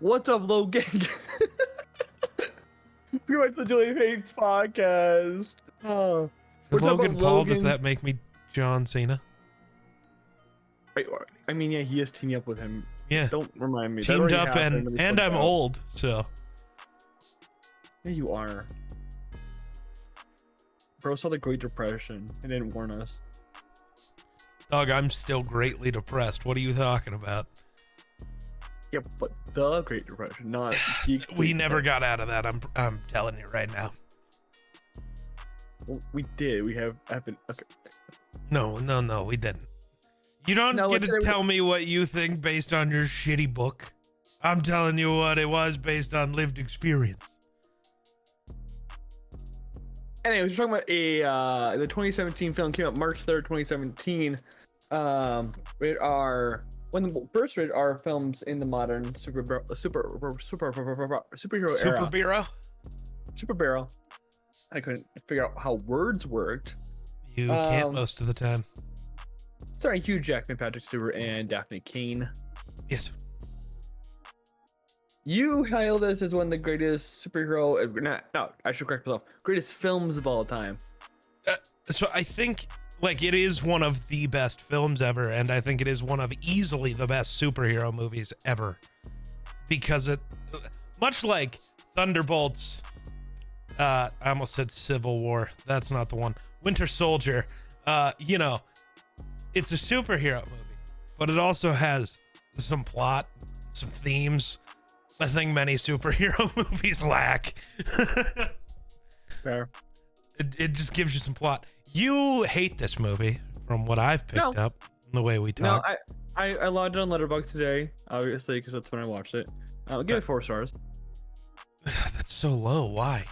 What's up, Logan? We went to the Dueling Pages podcast. Oh, we're talking Logan about Paul, Logan. does that make me John Cena? I mean, yeah, he is teaming up with him. Yeah. Don't remind me. That Teamed already up happened when they and split I'm out. old, so. Yeah, you are. Bro saw the Great Depression and didn't warn us. Dog, I'm still greatly depressed. What are you talking about? Yeah, but the Great Depression, not the We never got out of that. I'm telling you right now. Well, we did. We have happened. Okay. No, we didn't. You don't No, get let's to say tell me what you think based on your shitty book. I'm telling you what it was based on lived experience. Anyways, we're talking about the 2017 film came out March 3rd, 2017. Rated R. When the first rated R films in the modern superhero era. Superhero. I couldn't figure out how words worked. You can't most of the time. Starring Hugh Jackman, Patrick Stewart, and Daphne Keane. Yes. You hail this as one of the greatest superhero. No, I should correct myself. Greatest films of all time. So I think like it is one of the best films ever, and I think it is one of easily the best superhero movies ever, because it, much like Thunderbolts, I almost said Civil War. That's not the one. Winter Soldier. You know, it's a superhero movie, but it also has some plot, some themes. I think many superhero movies lack. Fair. It just gives you some plot. You hate this movie, from what I've picked up, the way we talk. No, I logged it on Letterboxd today, obviously, because that's when I watched it. I'll give it 4 stars. That's so low. Why?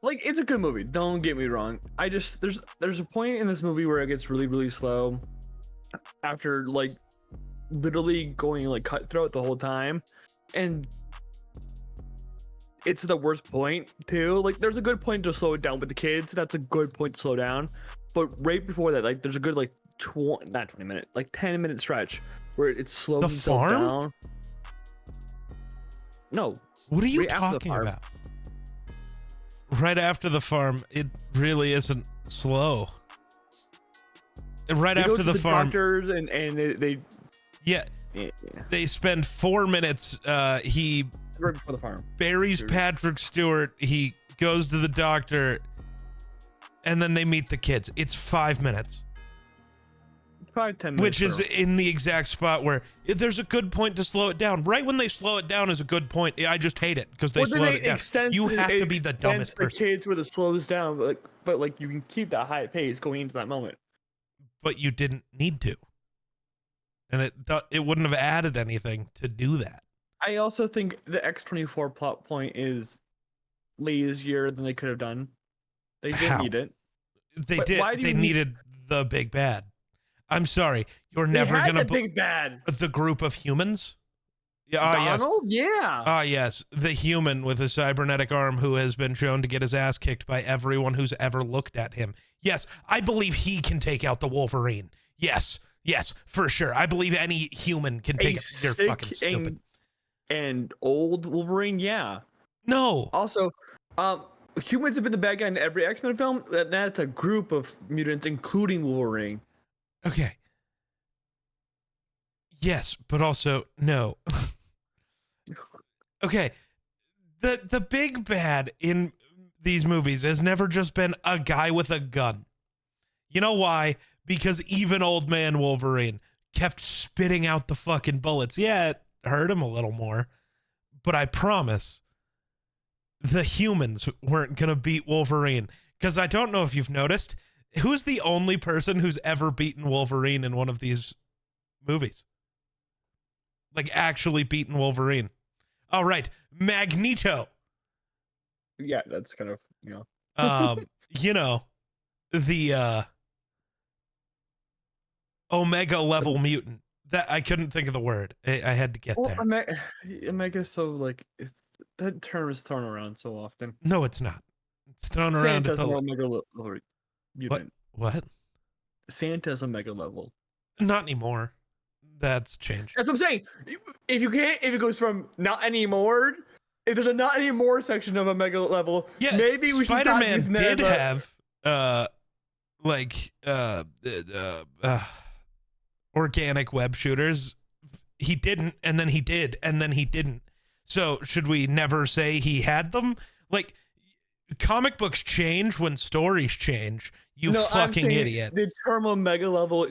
Like, it's a good movie. Don't get me wrong. I just there's a point in this movie where it gets really, really slow. After like literally going like cutthroat the whole time, and it's the worst point too. Like, there's a good point to slow it down with the kids. That's a good point to slow down. But right before that, like, there's a good like 20 minute, like 10-minute stretch where it slows itself down. No. What are you talking about? Right after the farm, it really isn't slow. Right after the farm, doctors and they yeah, they spend 4 minutes. He right before the farm buries Patrick Stewart. He goes to the doctor, and then they meet the kids. It's 5 minutes. 5-10 minutes, which is in the exact spot where there's a good point to slow it down. Right when they slow it down is a good point. I just hate it because they slowed it down. You have to be the dumbest person. The kids where it slows down, but like you can keep that high pace going into that moment. But you didn't need to, and it wouldn't have added anything to do that. I also think the X-24 plot point is lazier than they could have done. They didn't need it. They did. They needed the big bad. I'm sorry, you're never gonna big bad. The group of humans. Yeah, Donald? yes. Yeah. Yes, the human with a cybernetic arm who has been shown to get his ass kicked by everyone who's ever looked at him. Yes, I believe he can take out the Wolverine. Yes, for sure. I believe any human can take it. They're fucking stupid. And old Wolverine, yeah. No. Also, humans have been the bad guy in every X-Men film. That's a group of mutants, including Wolverine. Okay. Yes, but also no. Okay. The big bad in these movies has never just been a guy with a gun. You know why? Because even old man Wolverine kept spitting out the fucking bullets. Yeah, it hurt him a little more, but I promise the humans weren't gonna beat Wolverine. Because I don't know if you've noticed, who's the only person who's ever beaten Wolverine in one of these movies? Like, actually beaten Wolverine. All right, Magneto. Yeah, that's kind of, you know. You know, the Omega level mutant. That I couldn't think of the word. I had to get there. Omega, so like that term is thrown around so often. No, it's not. It's thrown around at the Omega level mutant. What? Santa's Omega level. Not anymore. That's changed. That's what I'm saying. If it goes from not anymore, if there's a not anymore section of a mega level, Yeah, maybe we should stop Spider-Man using did that have organic web shooters. He didn't, and then he did, and then he didn't. So should we never say he had them? Like, comic books change when stories change. You fucking idiot. The term mega level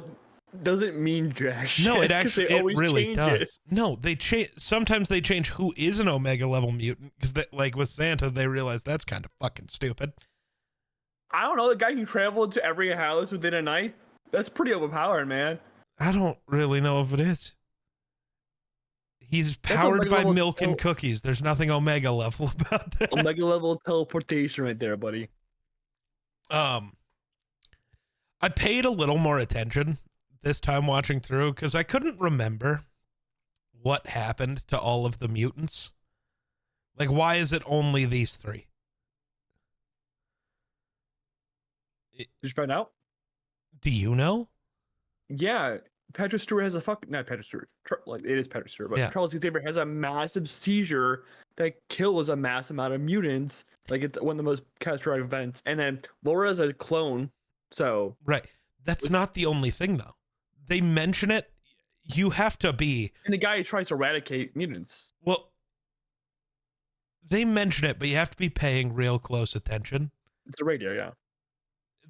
doesn't mean jack shit. No, it actually it really does. It. No, they change. Sometimes they change who is an omega level mutant because, like with Santa, they realize that's kind of fucking stupid. I don't know. The guy who traveled to every house within a night. That's pretty overpowered, man. I don't really know if it is. He's powered by milk and cookies. There's nothing omega level about that. Omega level teleportation right there, buddy. I paid a little more attention this time watching through because I couldn't remember what happened to all of the mutants. Like, why is it only these three? Did you find out? Do you know? Yeah. Patrick Stewart has not Patrick Stewart, like it is Patrick Stewart, but yeah. Charles Xavier has a massive seizure that kills a mass amount of mutants. Like it's one of the most catastrophic events. And then Laura's a clone, so right. That's not the only thing though. They mention it. You have to be. And the guy tries to eradicate mutants. Well, they mention it, but you have to be paying real close attention. It's the radio, yeah.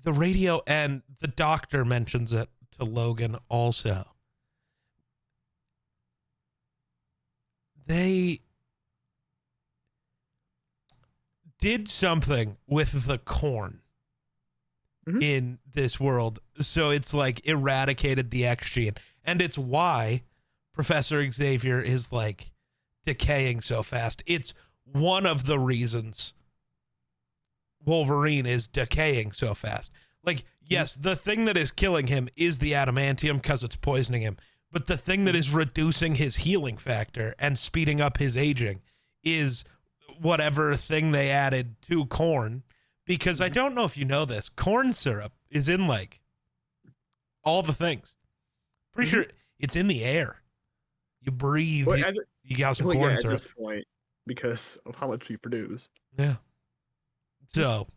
The radio and the doctor mentions it to Logan also. They did something with the corn in this world. So it's like eradicated the X gene. And it's why Professor Xavier is like decaying so fast. It's one of the reasons Wolverine is decaying so fast. Like, yes, the thing that is killing him is the adamantium because it's poisoning him. But the thing that is reducing his healing factor and speeding up his aging is whatever thing they added to corn. Because I don't know if you know this, corn syrup is in like all the things. Pretty sure it's in the air. You breathe, you got some corn syrup. At this point, because of how much we produce. Yeah. So,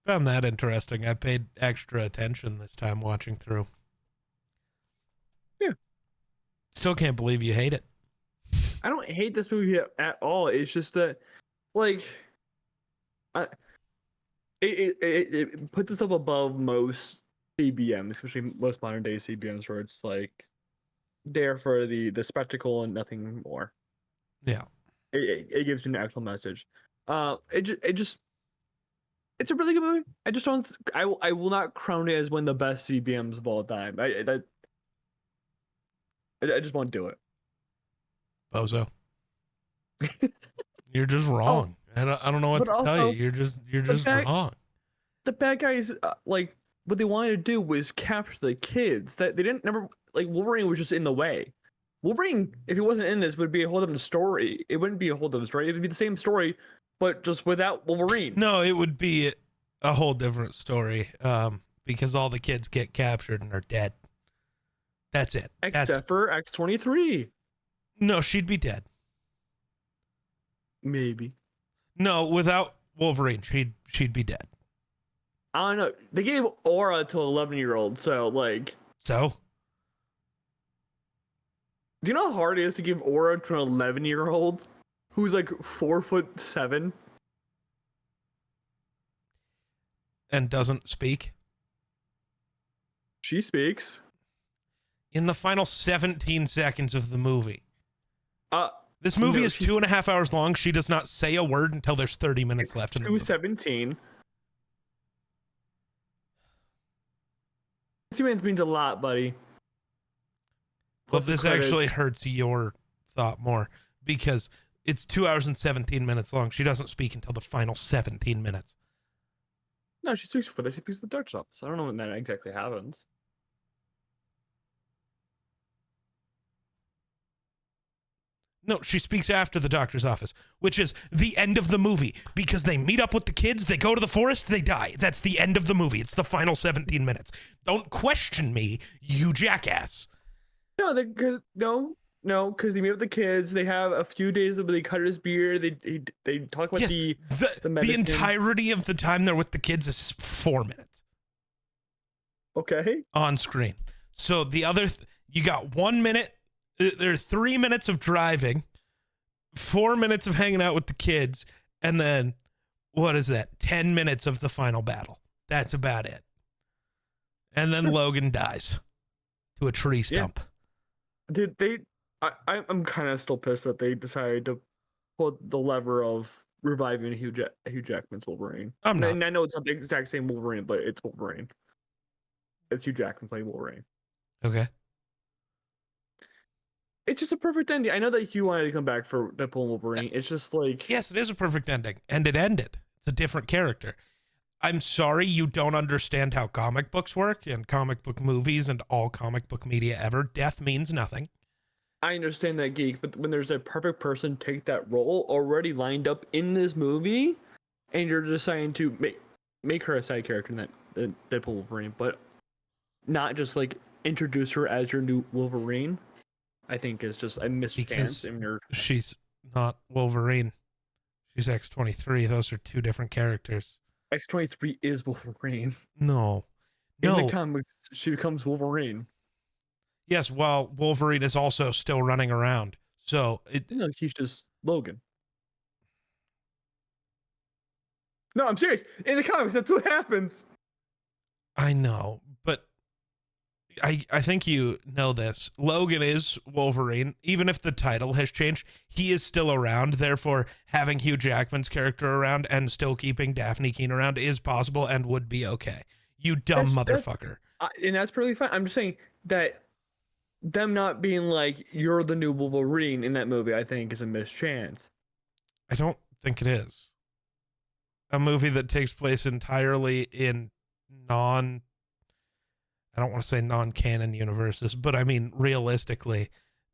found that interesting. I paid extra attention this time watching through. Yeah. Still can't believe you hate it. I don't hate this movie at all. It's just that, like, it puts itself above most CBMs, especially most modern day CBMs, where it's like there for the spectacle and nothing more. Yeah. It gives you an actual message. It's a really good movie. I just don't. I will not crown it as one of the best CBMs of all time. I just won't do it. Bozo. You're just wrong. I don't know what to tell you. You're just wrong. The bad guys, like what they wanted to do was capture the kids. That they didn't never like. Wolverine was just in the way. Wolverine, if he wasn't in this, would be a whole different story. It wouldn't be a whole different story. It would be the same story, but just without Wolverine. No, it would be a whole different story. Because all the kids get captured and are dead. That's it. Except for X-23. No, she'd be dead. Maybe. No, without Wolverine, she'd be dead. I don't know. They gave aura to an 11-year-old, so like. So. Do you know how hard it is to give aura to an 11-year-old who's like 4'7"? And doesn't speak? She speaks. In the final 17 seconds of the movie. This movie is 2.5 hours long. She does not say a word until there's 30 minutes left in the movie. 2:17. 2 minutes means a lot, buddy. Well, this actually hurts your thought more because it's 2 hours and 17 minutes long. She doesn't speak until the final 17 minutes. No, she speaks before that. She speaks at the doctor's office. I don't know when that exactly happens. No, she speaks after the doctor's office, which is the end of the movie because they meet up with the kids, they go to the forest, they die. That's the end of the movie. It's the final 17 minutes. Don't question me, you jackass. No, because they meet with the kids. They have a few days where they cut his beard. They talk about Yes, the the medicine. entirety of the time they're with the kids is 4 minutes. Okay. On screen. So the other, you got 1 minute. There are 3 minutes of driving, 4 minutes of hanging out with the kids, and then what is that? 10 minutes of the final battle. That's about it. And then Logan dies to a tree stump. Yeah. I'm kind of still pissed that they decided to pull the lever of reviving Hugh Jackman's Wolverine. I'm not. And I know it's not the exact same Wolverine, but it's Wolverine. It's Hugh Jackman playing Wolverine. Okay. It's just a perfect ending. I know that Hugh wanted to come back for Deadpool and Wolverine. It's just like... Yes, it is a perfect ending. And it ended. It's a different character. I'm sorry you don't understand how comic books work and comic book movies and all comic book media ever. Death means nothing. I understand that, Geek, but when there's a perfect person take that role already lined up in this movie, and you're deciding to make her a side character in that Deadpool Wolverine, but not just like introduce her as your new Wolverine, I think is just a mischance. She's not Wolverine. She's X-23. Those are two different characters. X-23 is Wolverine. No. In the comics, she becomes Wolverine. Yes, while Wolverine is also still running around. So he's just Logan. No, I'm serious. In the comics, that's what happens. I know, but I think you know this. Logan is Wolverine. Even if the title has changed, he is still around. Therefore, having Hugh Jackman's character around and still keeping Daphne Keane around is possible and would be okay. You dumb motherfucker. And that's perfectly fine. I'm just saying that them not being like, you're the new Wolverine in that movie, I think is a mischance. I don't think it is. A movie that takes place entirely in I don't want to say non-canon universes, but I mean, realistically,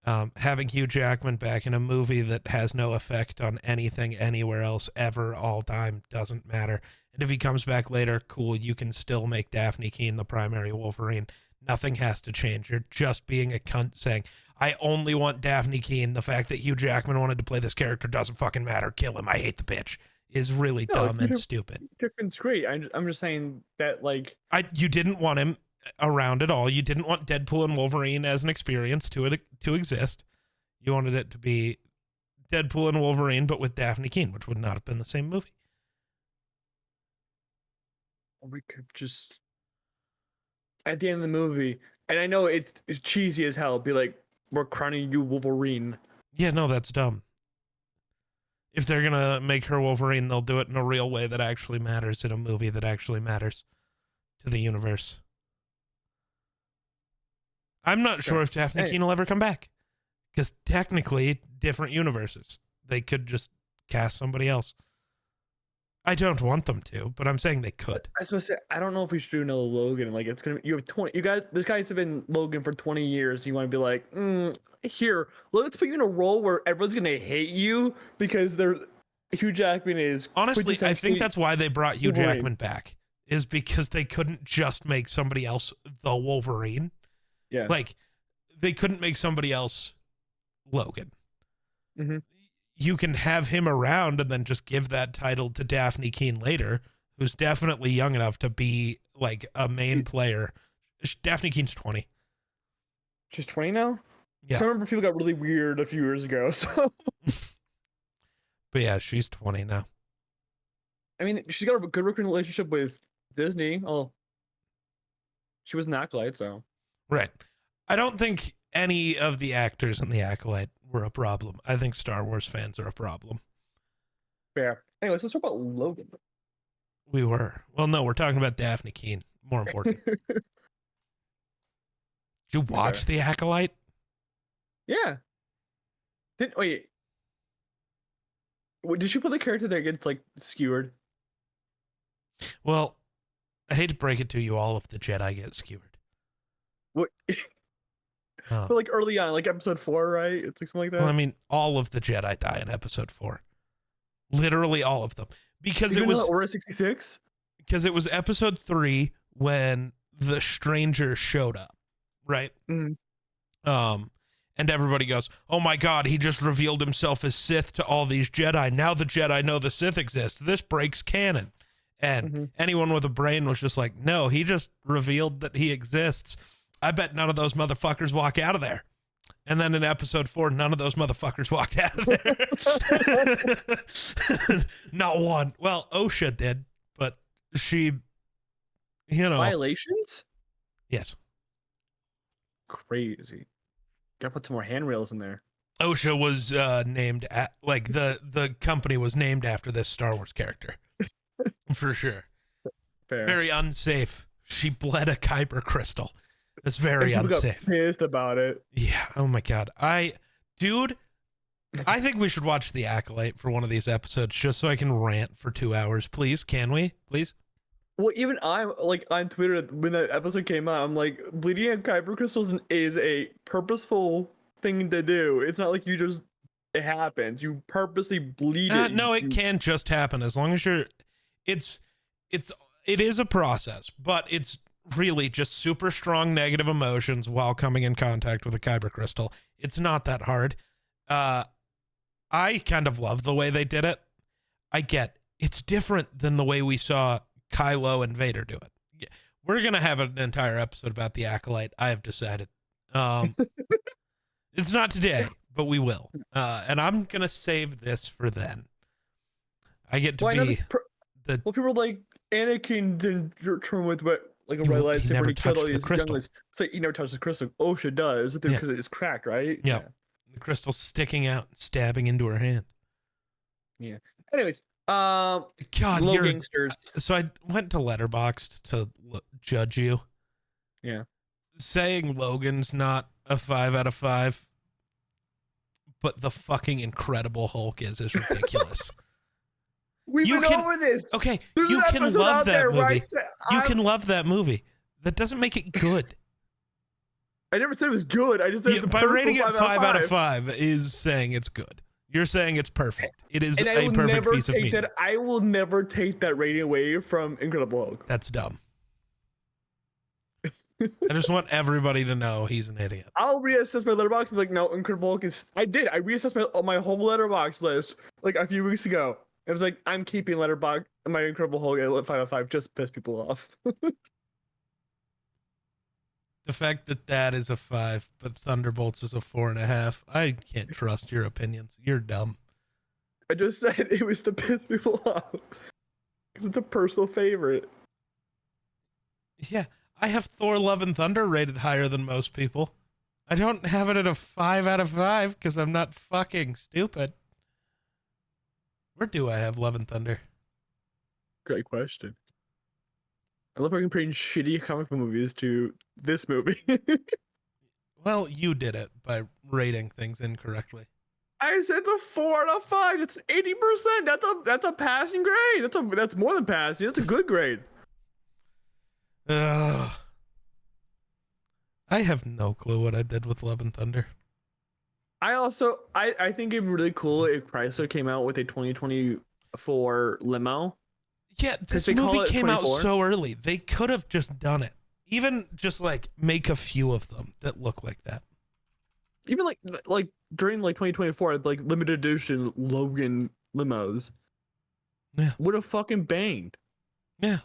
having Hugh Jackman back in a movie that has no effect on anything anywhere else ever, all time, doesn't matter. And if he comes back later, cool, you can still make Daphne Keane the primary Wolverine. Nothing has to change. You're just being a cunt saying, I only want Daphne Keane. The fact that Hugh Jackman wanted to play this character doesn't fucking matter. Kill him. I hate the bitch. Is really dumb and stupid. Jackman's great. I'm just saying that, like... You didn't want him around at all. You didn't want Deadpool and Wolverine as an experience to exist. You wanted it to be Deadpool and Wolverine, but with Daphne Keane, which would not have been the same movie. We could just... At the end of the movie, and I know it's cheesy as hell, be like, we're crowning you Wolverine. Yeah, no, that's dumb. If they're going to make her Wolverine, they'll do it in a real way that actually matters, in a movie that actually matters to the universe. I'm not sure if Daphne Keane will ever come back. Because technically, different universes. They could just cast somebody else. I don't want them to, but I'm saying they could. I was supposed to say, I don't know if we should do another Logan. Like, it's gonna be, this guy's been Logan for 20 years. You want to be like, here, let's put you in a role where everyone's gonna hate you because Hugh Jackman is... Honestly, I think that's why they brought Hugh Jackman back, is because they couldn't just make somebody else the Wolverine. Yeah. Like, they couldn't make somebody else Logan. Mm-hmm. You can have him around and then just give that title to Daphne Keane later, who's definitely young enough to be like a main player. Daphne Keane's 20. She's 20 now? Yeah. So I remember people got really weird a few years ago. So, but yeah, she's 20 now. I mean, she's got a good working relationship with Disney. Oh, she was an Acolyte, so. Right. I don't think any of the actors in The Acolyte were a problem. I think Star Wars fans are a problem. Fair. Anyways, let's talk about Logan. We were. Well, no, we're talking about Daphne Keane. More important. Did you watch The Acolyte? Yeah. Wait. Did she put the character that gets, like, skewered? Well, I hate to break it to you, all of the Jedi get skewered. What? But like early on, like episode 4, right? It's like something like that. Well, I mean, all of the Jedi die in episode 4. Literally all of them. Because it was Order 66? Because it was episode 3 when the stranger showed up, right? Mm-hmm. And everybody goes, oh my God, he just revealed himself as Sith to all these Jedi. Now the Jedi know the Sith exist. This breaks canon. And anyone with a brain was just like, no, he just revealed that he exists. I bet none of those motherfuckers walk out of there. And then in episode 4, none of those motherfuckers walked out of there. Not one. Well, Osha did, but she, Violations? Yes. Crazy. Gotta put some more handrails in there. Osha was named the company was named after this Star Wars character. For sure. Fair. Very unsafe. She bled a kyber crystal. That's very unsafe. Got pissed about it. Yeah. Oh my God. I think we should watch The Acolyte for one of these episodes just so I can rant for 2 hours. Please. Can we? Please? Well, even I'm like on Twitter when that episode came out, I'm like, bleeding at kyber crystals is a purposeful thing to do. It's not like it happens. You purposely bleed it. No, it can just happen as long as you're. It is a process, but it's really just super strong negative emotions while coming in contact with a kyber crystal. It's not that hard. I kind of love the way they did it. I get it's different than the way we saw Kylo and Vader do it. We're gonna have an entire episode about the Acolyte. I have decided. It's not today, but we will. And I'm gonna save this for then. I get to be the. Well, people are like Anakin didn't turn with a red lightsaber and he killed all these younglings. It's like he never touched the crystal. Osha does because it's cracked, right? Yeah. The crystal's sticking out, stabbing into her hand. Yeah. Anyways. God, gangsters. So I went to Letterboxd to judge you. Yeah. Saying Logan's not a 5 out of 5, but the fucking Incredible Hulk is ridiculous. We've been over this. Okay, There's you can love that movie. Right? You can love that movie. That doesn't make it good. I never said it was good. I just said by rating it 5 out of 5 is saying it's good. You're saying it's perfect. It is a perfect piece of media. I will never take that rating away from Incredible Hulk. That's dumb. I just want everybody to know he's an idiot. I'll reassess my Letterboxd and be like, no, Incredible Hulk is. I did. I reassessed my whole Letterboxd list like a few weeks ago. It was like, I'm keeping Letterboxd my Incredible Hulk at 5 out of 5 just to piss people off. The fact that is a 5, but Thunderbolts is a 4.5. I can't trust your opinions. You're dumb. I just said it was to piss people off because it's a personal favorite. Yeah, I have Thor: Love and Thunder rated higher than most people. I don't have it at a 5 out of 5 because I'm not fucking stupid. Where do I have Love and Thunder? Great question. I love comparing shitty comic book movies to this movie. Well, you did it by rating things incorrectly. I said it's a 4 out of 5. That's 80%. That's a passing grade. That's more than passing. That's a good grade. I have no clue what I did with Love and Thunder. I think it'd be really cool if Chrysler came out with a 2024 limo. Yeah, this movie came out so early. They could have just done it. Even just like make a few of them that look like that. Even like during 2024, like limited edition Logan limos. Yeah. Would have fucking banged. Yeah.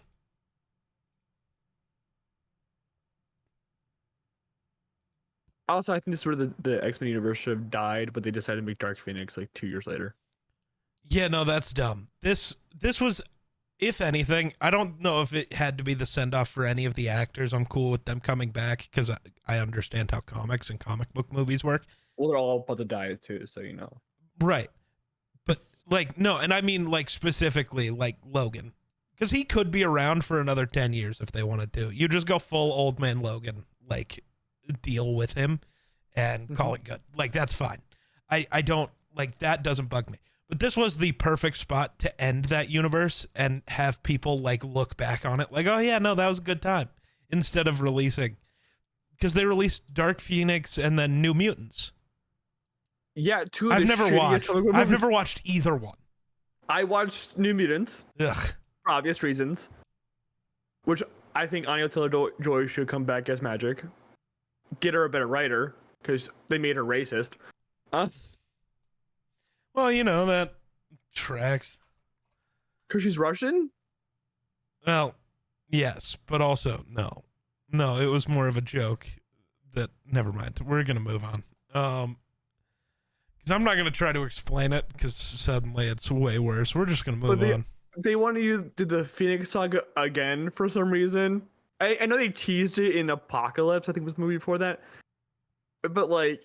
Also, I think this is where the X-Men universe should have died, but they decided to make Dark Phoenix like 2 years later. Yeah, no, that's dumb. This was, if anything, I don't know if it had to be the send-off for any of the actors. I'm cool with them coming back because I understand how comics and comic book movies work. Well, they're all about to die too, so you know. Right. But like, no, and I mean like specifically like Logan. Because he could be around for another 10 years if they wanted to. You just go full old man Logan, like deal with him and call it good. Like, that's fine. I don't, like, that doesn't bug me. But this was the perfect spot to end that universe and have people like look back on it like, oh yeah, no, that was a good time. Instead of releasing, because they released Dark Phoenix and then New Mutants. Yeah, I've never watched either one. I watched New Mutants. Ugh. For obvious reasons. Which I think Anya Taylor-Joy should come back as Magic. Get her a better writer. because they made her racist. Well, you know, that tracks. Because she's Russian? Well, yes, but also no. No, it was more of a joke that, never mind. We're going to move on. Because I'm not going to try to explain it because suddenly it's way worse. We're just going to move on. They want to do the Phoenix Saga again for some reason. I know they teased it in Apocalypse, I think was the movie before that. But like,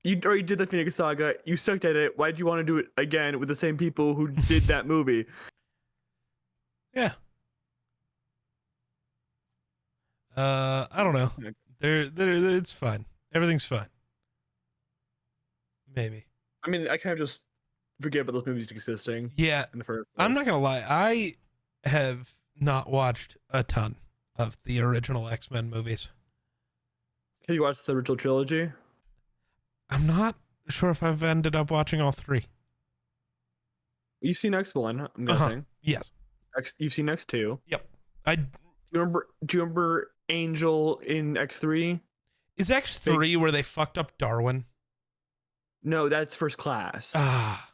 you already did the Phoenix Saga, you sucked at it. Why do you want to do it again with the same people who did that movie? Yeah. I don't know. It's fine. Everything's fine. Maybe. I mean, I kind of just forget about those movies existing. Yeah. In the first place. I'm not gonna lie. I have not watched a ton of the original X-Men movies. Have you watched the original trilogy? I'm not sure if I've ended up watching all three. You've seen X1, I'm guessing. Yes. You've seen X2. Yep. Do you remember Angel in X3? Is X3 where they fucked up Darwin? No, that's First Class. Ah.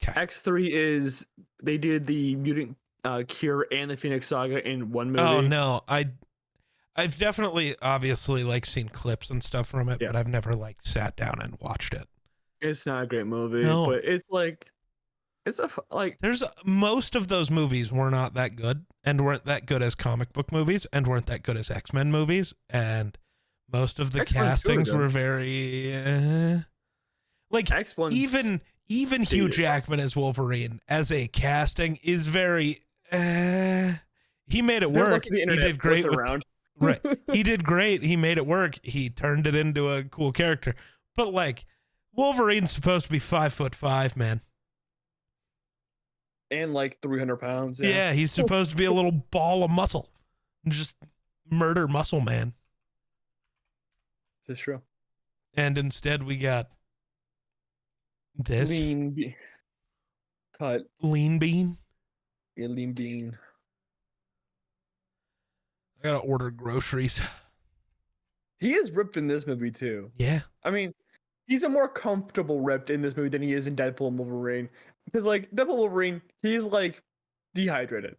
Okay. X3 is they did the Mutant Cure and the Phoenix Saga in one movie. Oh no, I've definitely obviously like seen clips and stuff from it, but I've never like sat down and watched it. It's not a great movie, no. But it's like there's most of those movies were not that good and weren't that good as comic book movies and weren't that good as X-Men movies, and most of the castings were very like even Hugh Jackman as Wolverine as a casting is very he made it work. He did great right. He did great. He made it work. He turned it into a cool character. But like Wolverine's supposed to be 5'5", man. And like 300 pounds. Yeah, he's supposed to be a little ball of muscle. Just murder muscle man. That's true. And instead we got this. Cut. Lean bean? Yeah, lean bean. I gotta order groceries. He is ripped in this movie too. Yeah. I mean, he's a more comfortable ripped in this movie than he is in Deadpool and Wolverine. Because like Deadpool Wolverine, he's like dehydrated.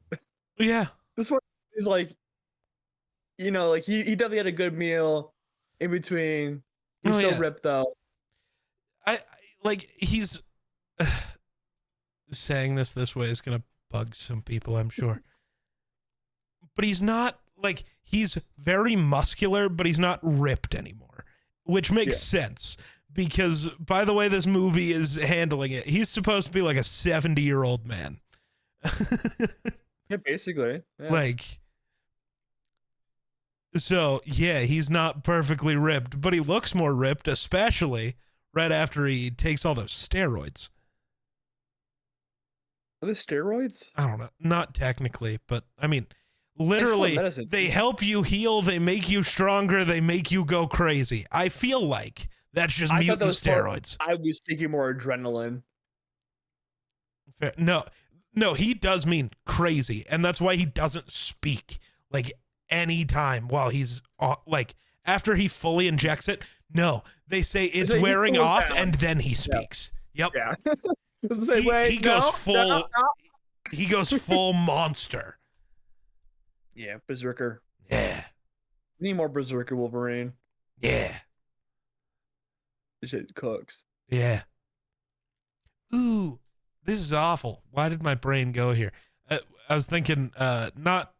Yeah. This one is like, you know, like he definitely had a good meal in between. He's still ripped though. I like he's saying this way is gonna bug some people, I'm sure. But he's not like he's very muscular, but he's not ripped anymore, which makes sense. Because by the way this movie is handling it, he's supposed to be like a 70-year-old man. Yeah, basically. Yeah. Like, so yeah, he's not perfectly ripped, but he looks more ripped, especially right after he takes all those steroids. Are they steroids? I don't know. Not technically, but I mean, literally, they help you heal, they make you stronger, they make you go crazy. I feel like that's just mutant steroids. I was thinking more adrenaline. Fair. No, he does mean crazy, and that's why he doesn't speak like any time while he's like after he fully injects it. No, they say it's wearing off, and then he speaks. Yeah. Yep. Yeah. He goes full. He goes full monster. Yeah, Berserker. Yeah. We need more Berserker Wolverine. Yeah. This shit cooks. Yeah. Ooh, this is awful. Why did my brain go here? I was thinking not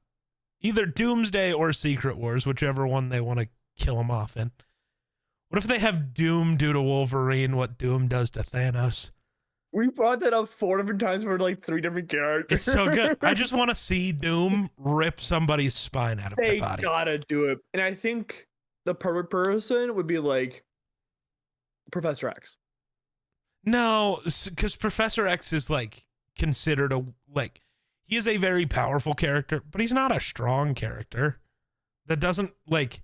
either Doomsday or Secret Wars, whichever one they want to kill him off in. What if they have Doom do to Wolverine what Doom does to Thanos? We brought that up 4 different times for like 3 different characters. It's so good. I just want to see Doom rip somebody's spine out of their body. They gotta do it. And I think the perfect person would be like Professor X. No, because Professor X is like considered he is a very powerful character, but he's not a strong character. That doesn't like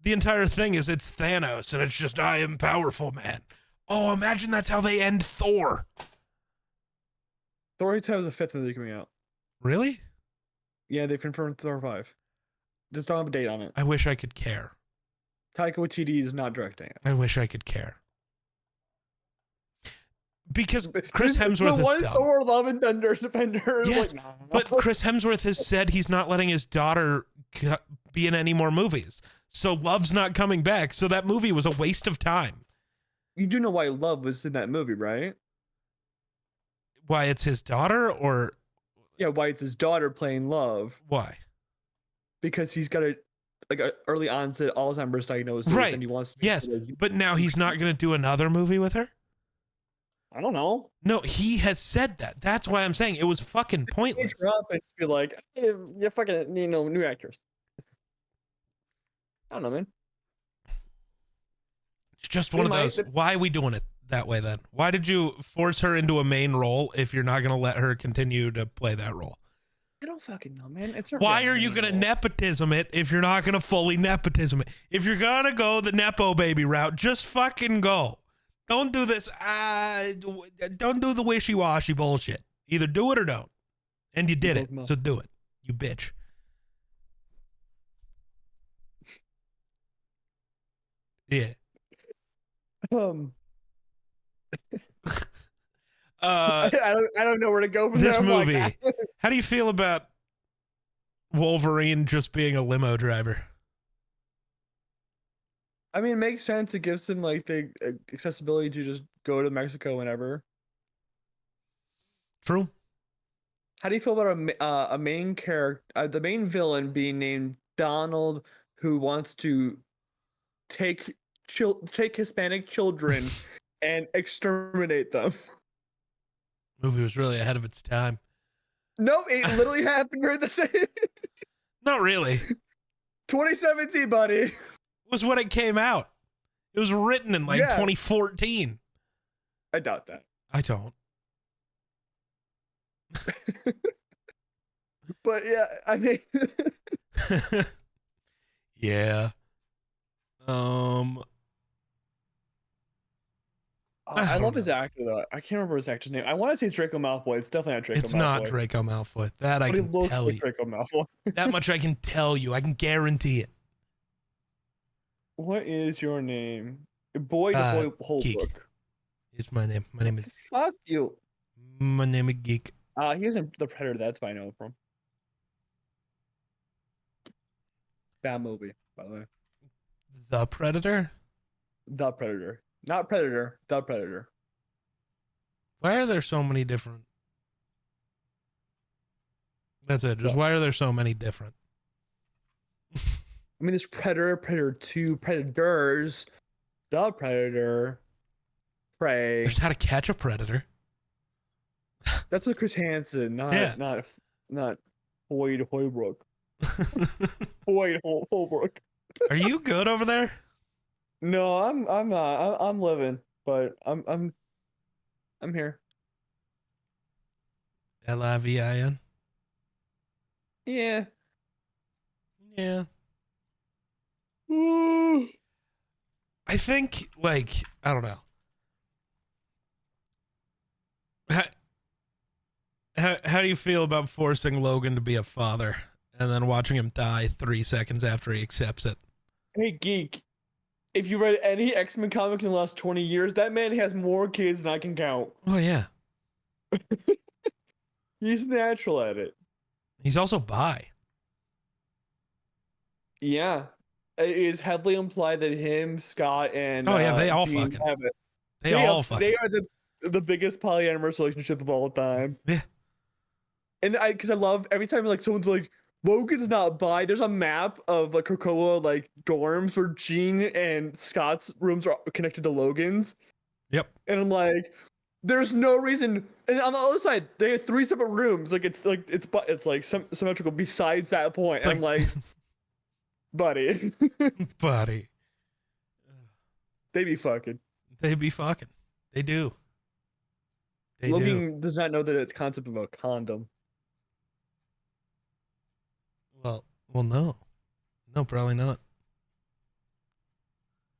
the entire thing is it's Thanos and it's just I am powerful, man. Oh, imagine that's how they end Thor. Thor has a 5th movie coming out. Really? Yeah, they've confirmed Thor 5. Just don't have a date on it. I wish I could care. Taika Waititi is not directing it. I wish I could care. Because Chris Hemsworth is dumb. Thor: Love and Thunder Defender. Yes, like, nah. but Chris Hemsworth has said he's not letting his daughter be in any more movies. So Love's not coming back. So that movie was a waste of time. You do know why Love was in that movie, right? Why it's his daughter, or yeah, why it's his daughter playing Love? Why? Because he's got a early onset Alzheimer's diagnosis, right? And he wants to yes, but now he's not going to do another movie with her. I don't know. No, he has said that. That's why I'm saying it was fucking pointless. Up and be like, you're fucking, new actors. I don't know, man. It's just one of those. Why are we doing it that way then? Why did you force her into a main role if you're not going to let her continue to play that role? I don't fucking know, man. Why are you going to nepotism it if you're not going to fully nepotism it? If you're going to go the Nepo baby route, just fucking go. Don't do this. Don't do the wishy-washy bullshit. Either do it or don't. And you did it, so do it. You bitch. Yeah. I don't know where to go from this there. movie. Like, how do you feel about Wolverine just being a limo driver? I mean, it makes sense. It gives him like the accessibility to just go to Mexico whenever. True. How do you feel about a main character, the main villain being named Donald, who wants to take Hispanic children and exterminate them? Movie was really ahead of its time. No, it literally happened during the same. Not really. 2017, buddy. Was when it came out. It was written in 2014. I doubt that. I don't. But yeah, I mean. yeah. I love his actor though. I can't remember his actor's name. I want to say it's Draco Malfoy. It's definitely not Draco Malfoy. It's not Draco Malfoy. That I can tell you. Draco Malfoy. That much I can tell you. I can guarantee it. What is your name? Boyd Holbrook. Is my name. My name is. Fuck you. My name is Geek. He isn't the Predator. That's why I know him from. Bad movie, by the way. The Predator? The Predator. Not Predator. The Predator. Why are there so many different? That's it. Just why are there so many different? I mean, there's Predator, Predator 2, Predators, The Predator, Prey. There's How to Catch a Predator. That's with Chris Hansen, not Boyd Holbrook. Boyd Holbrook. Are you good over there? No, I'm not. I'm living, but I'm here. Livin? Yeah. Yeah. I think, I don't know. How do you feel about forcing Logan to be a father and then watching him die 3 seconds after he accepts it? Hey, Geek. If you read any X-Men comic in the last 20 years, that man has more kids than I can count. Oh, yeah. He's natural at it. He's also bi. Yeah. It is heavily implied that him, Scott, and they all Jean fucking have it. They all fucking. They are the biggest polyamorous relationship of all time. Yeah. And because I love every time someone's like, Logan's not bi. There's a map of Krakoa dorms where Jean and Scott's rooms are connected to Logan's. Yep. And I'm like, there's no reason. And on the other side, they have 3 separate rooms. It's symmetrical. Besides that point, I'm like, buddy, buddy, they be fucking. They be fucking. They do. Logan does not know the concept of a condom. Well, no, probably not.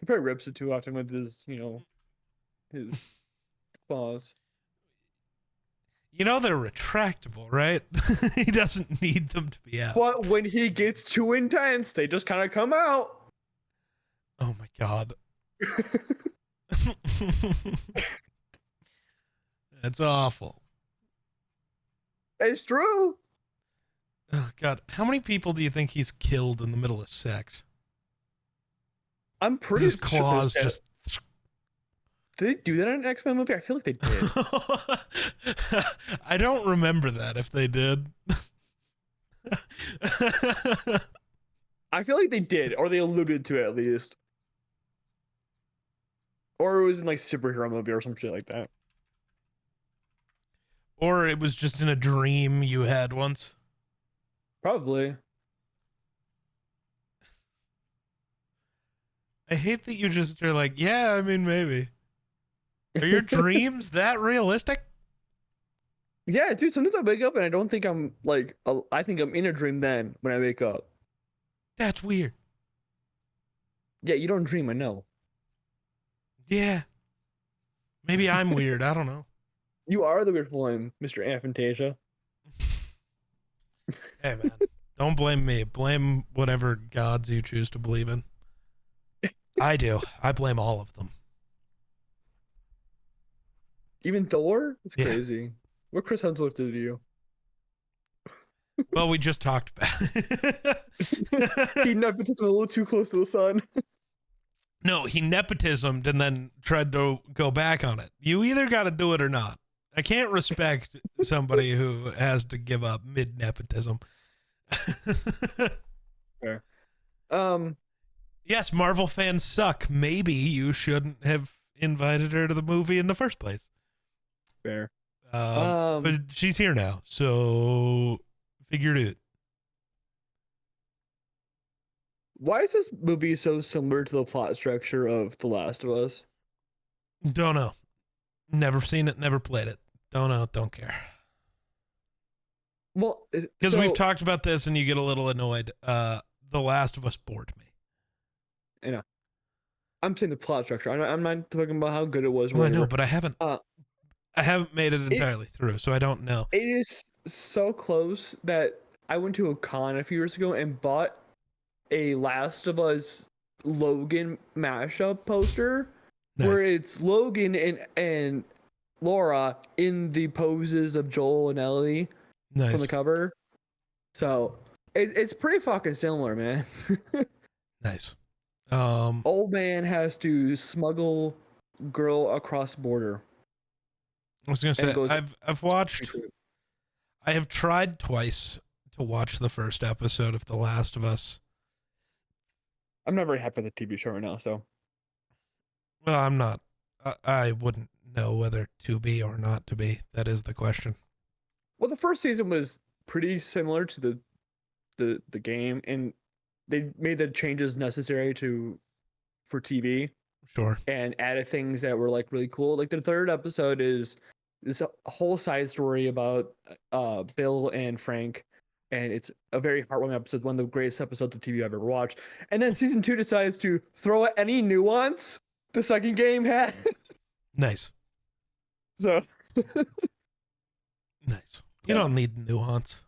He probably rips it too often with his, his claws. They're retractable, right? He doesn't need them to be out. But when he gets too intense, they just kind of come out. Oh God. That's awful. It's true. Oh, God. How many people do you think he's killed in the middle of sex? I'm pretty His sure claws just... Did they do that in an X-Men movie? I feel like they did. I don't remember that if they did. I feel like they did, or they alluded to it at least. Or it was in like superhero movie or some shit like that. Or it was just in a dream you had once. Probably. I hate that you just are like, yeah, I mean, maybe. Are your dreams that realistic? Yeah, dude, sometimes I wake up and I don't think I'm like, I think I'm in a dream then when I wake up. That's weird. Yeah, you don't dream, I know. Yeah. Maybe I'm weird. I don't know. You are the weird one, Mr. Aphantasia. Hey, man. Don't blame me. Blame whatever gods you choose to believe in. I do. I blame all of them. Even Thor? It's Yeah. crazy. What Chris Hemsworth did to you? Well, we just talked about it. He nepotism a little too close to the sun. No, he nepotismed and then tried to go back on it. You either got to do it or not. I can't respect somebody who has to give up mid-nepotism. Fair. Yes, Marvel fans suck. Maybe you shouldn't have invited her to the movie in the first place. Fair. But she's here now, so figured it. Why is this movie so similar to the plot structure of The Last of Us? Don't know. Never seen it, never played it. Don't know, don't care. Well, Because we've talked about this and you get a little annoyed. The Last of Us bored me. I know. I'm saying the plot structure. I'm not talking about how good it was. Well, I know, but I haven't made it entirely through, so I don't know. It is so close that I went to a con a few years ago and bought a Last of Us Logan mashup poster, Nice. where it's Logan and Laura in the poses of Joel and Ellie Nice. from the cover. So it's pretty fucking similar, man. Nice. Old man has to smuggle girl across border. I was gonna say I've watched. I have tried twice to watch the first episode of The Last of Us. I'm not very happy with the TV show right now, so. Well, I'm not. I wouldn't know whether to be or not to be. That is the question. Well, the first season was pretty similar to the game, and they made the changes necessary for TV. Sure. And added things that were like really cool. Like the third episode is this whole side story about Bill and Frank, and it's a very heartwarming episode, one of the greatest episodes of TV I've ever watched. And then season 2 decides to throw at any nuance the second game had. Nice. So nice. You don't need nuance.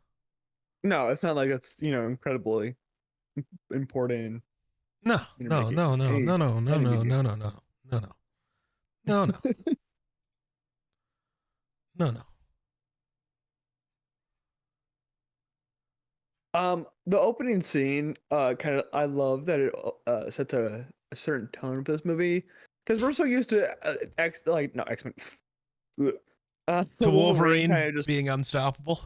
no, it's not like it's incredibly important. No. No. The opening scene, kind of, I love that it sets a certain tone for this movie, because we're so used to X-Men. To Wolverine just being unstoppable.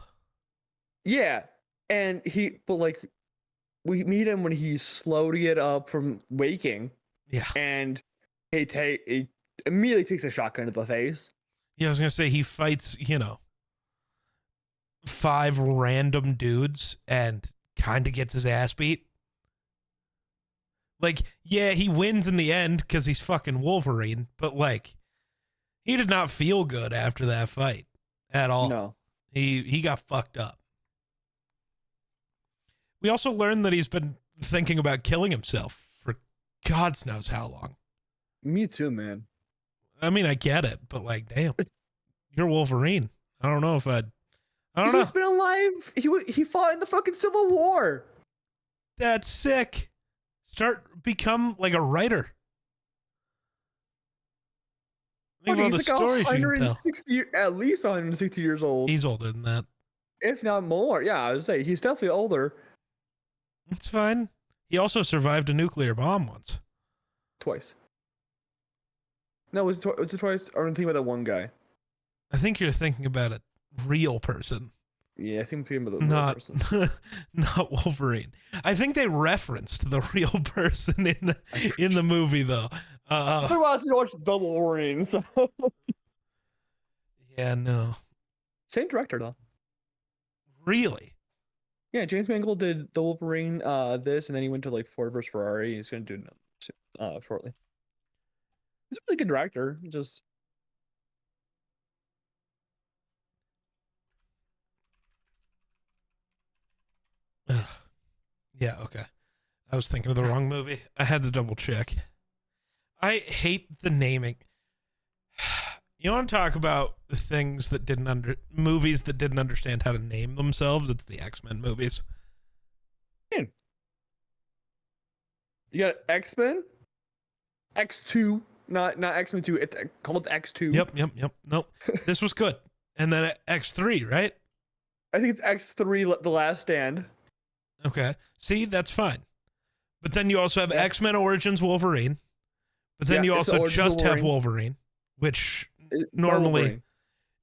Yeah, and we meet him when he's slow to get up from waking. Yeah, and he immediately takes a shotgun to the face. Yeah, I was gonna say he fights, 5 random dudes and kind of gets his ass beat. Like, yeah, he wins in the end because he's fucking Wolverine, but like, he did not feel good after that fight at all. No, he got fucked up. We also learned that he's been thinking about killing himself for God knows how long. Me too, man. I mean, I get it, but like, damn, you're Wolverine. I don't know if I don't know. He's been alive. He fought in the fucking Civil War. That's sick. Become like a writer. Think of all the He's like stories you can tell. 160, at least 160 years old, He's older than that. if not more. Yeah, I would say he's definitely older. It's fine. He also survived a nuclear bomb once. Twice. No, was it twice? Or I'm thinking about that one guy. I think you're thinking about a real person. Yeah, I think I'm thinking about the real person. Not Wolverine. I think they referenced the real person in the movie though. I watched the Wolverine, so. Yeah, no. Same director though. Really? Yeah, James Mangold did the Wolverine, this, and then he went to like Ford vs Ferrari. He's gonna do it shortly. He's a really good director. Just Yeah, okay. I was thinking of the wrong movie. I had to double check. I hate the naming. You want to talk about things that movies that didn't understand how to name themselves? It's the X-Men movies. man. You got X-Men, X2, not X-Men 2. It's called X2. Yep. Nope. This was good. And then X3, right? I think it's X3, The Last Stand. Okay. See, that's fine. But then you also have X-Men Origins Wolverine. But then you also just have Wolverine, which normally, Wolverine.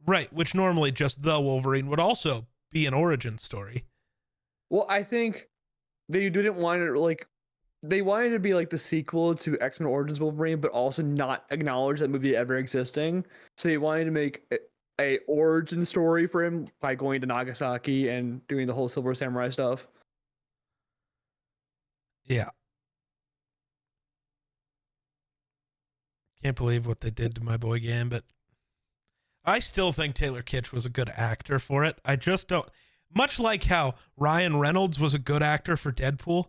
Right, which normally just the Wolverine would also be an origin story. Well, I think they didn't want it like they wanted to be like the sequel to X-Men Origins Wolverine, but also not acknowledge that movie ever existing. So they wanted to make a origin story for him by going to Nagasaki and doing the whole Silver Samurai stuff. Yeah. Can't believe what they did to my boy Gambit. I still think Taylor Kitsch was a good actor for it. I just don't. Much like how Ryan Reynolds was a good actor for Deadpool,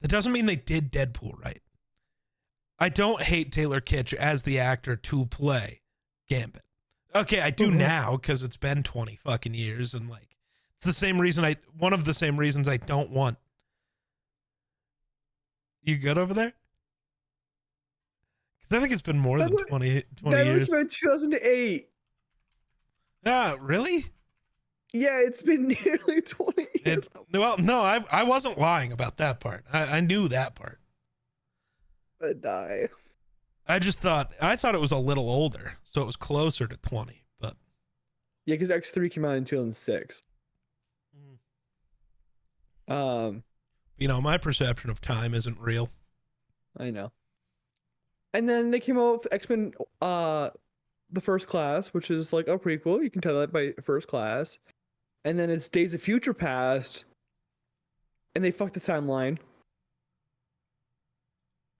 that doesn't mean they did Deadpool right. I don't hate Taylor Kitsch as the actor to play Gambit. Okay, I do now because it's been 20 fucking years, and like it's the same reason one of the same reasons I don't want. You good over there? I think it's been more than 20 years. That was about 2008. Yeah, really? Yeah, it's been nearly 20 years. Well, no, I wasn't lying about that part. I knew that part. I die. I thought it was a little older, so it was closer to 20. But yeah, because X3 came out in 2006. My perception of time isn't real. I know. And then they came out with X-Men, the First Class, which is like a prequel. You can tell that by First Class. And then it's Days of Future Past. And they fucked the timeline.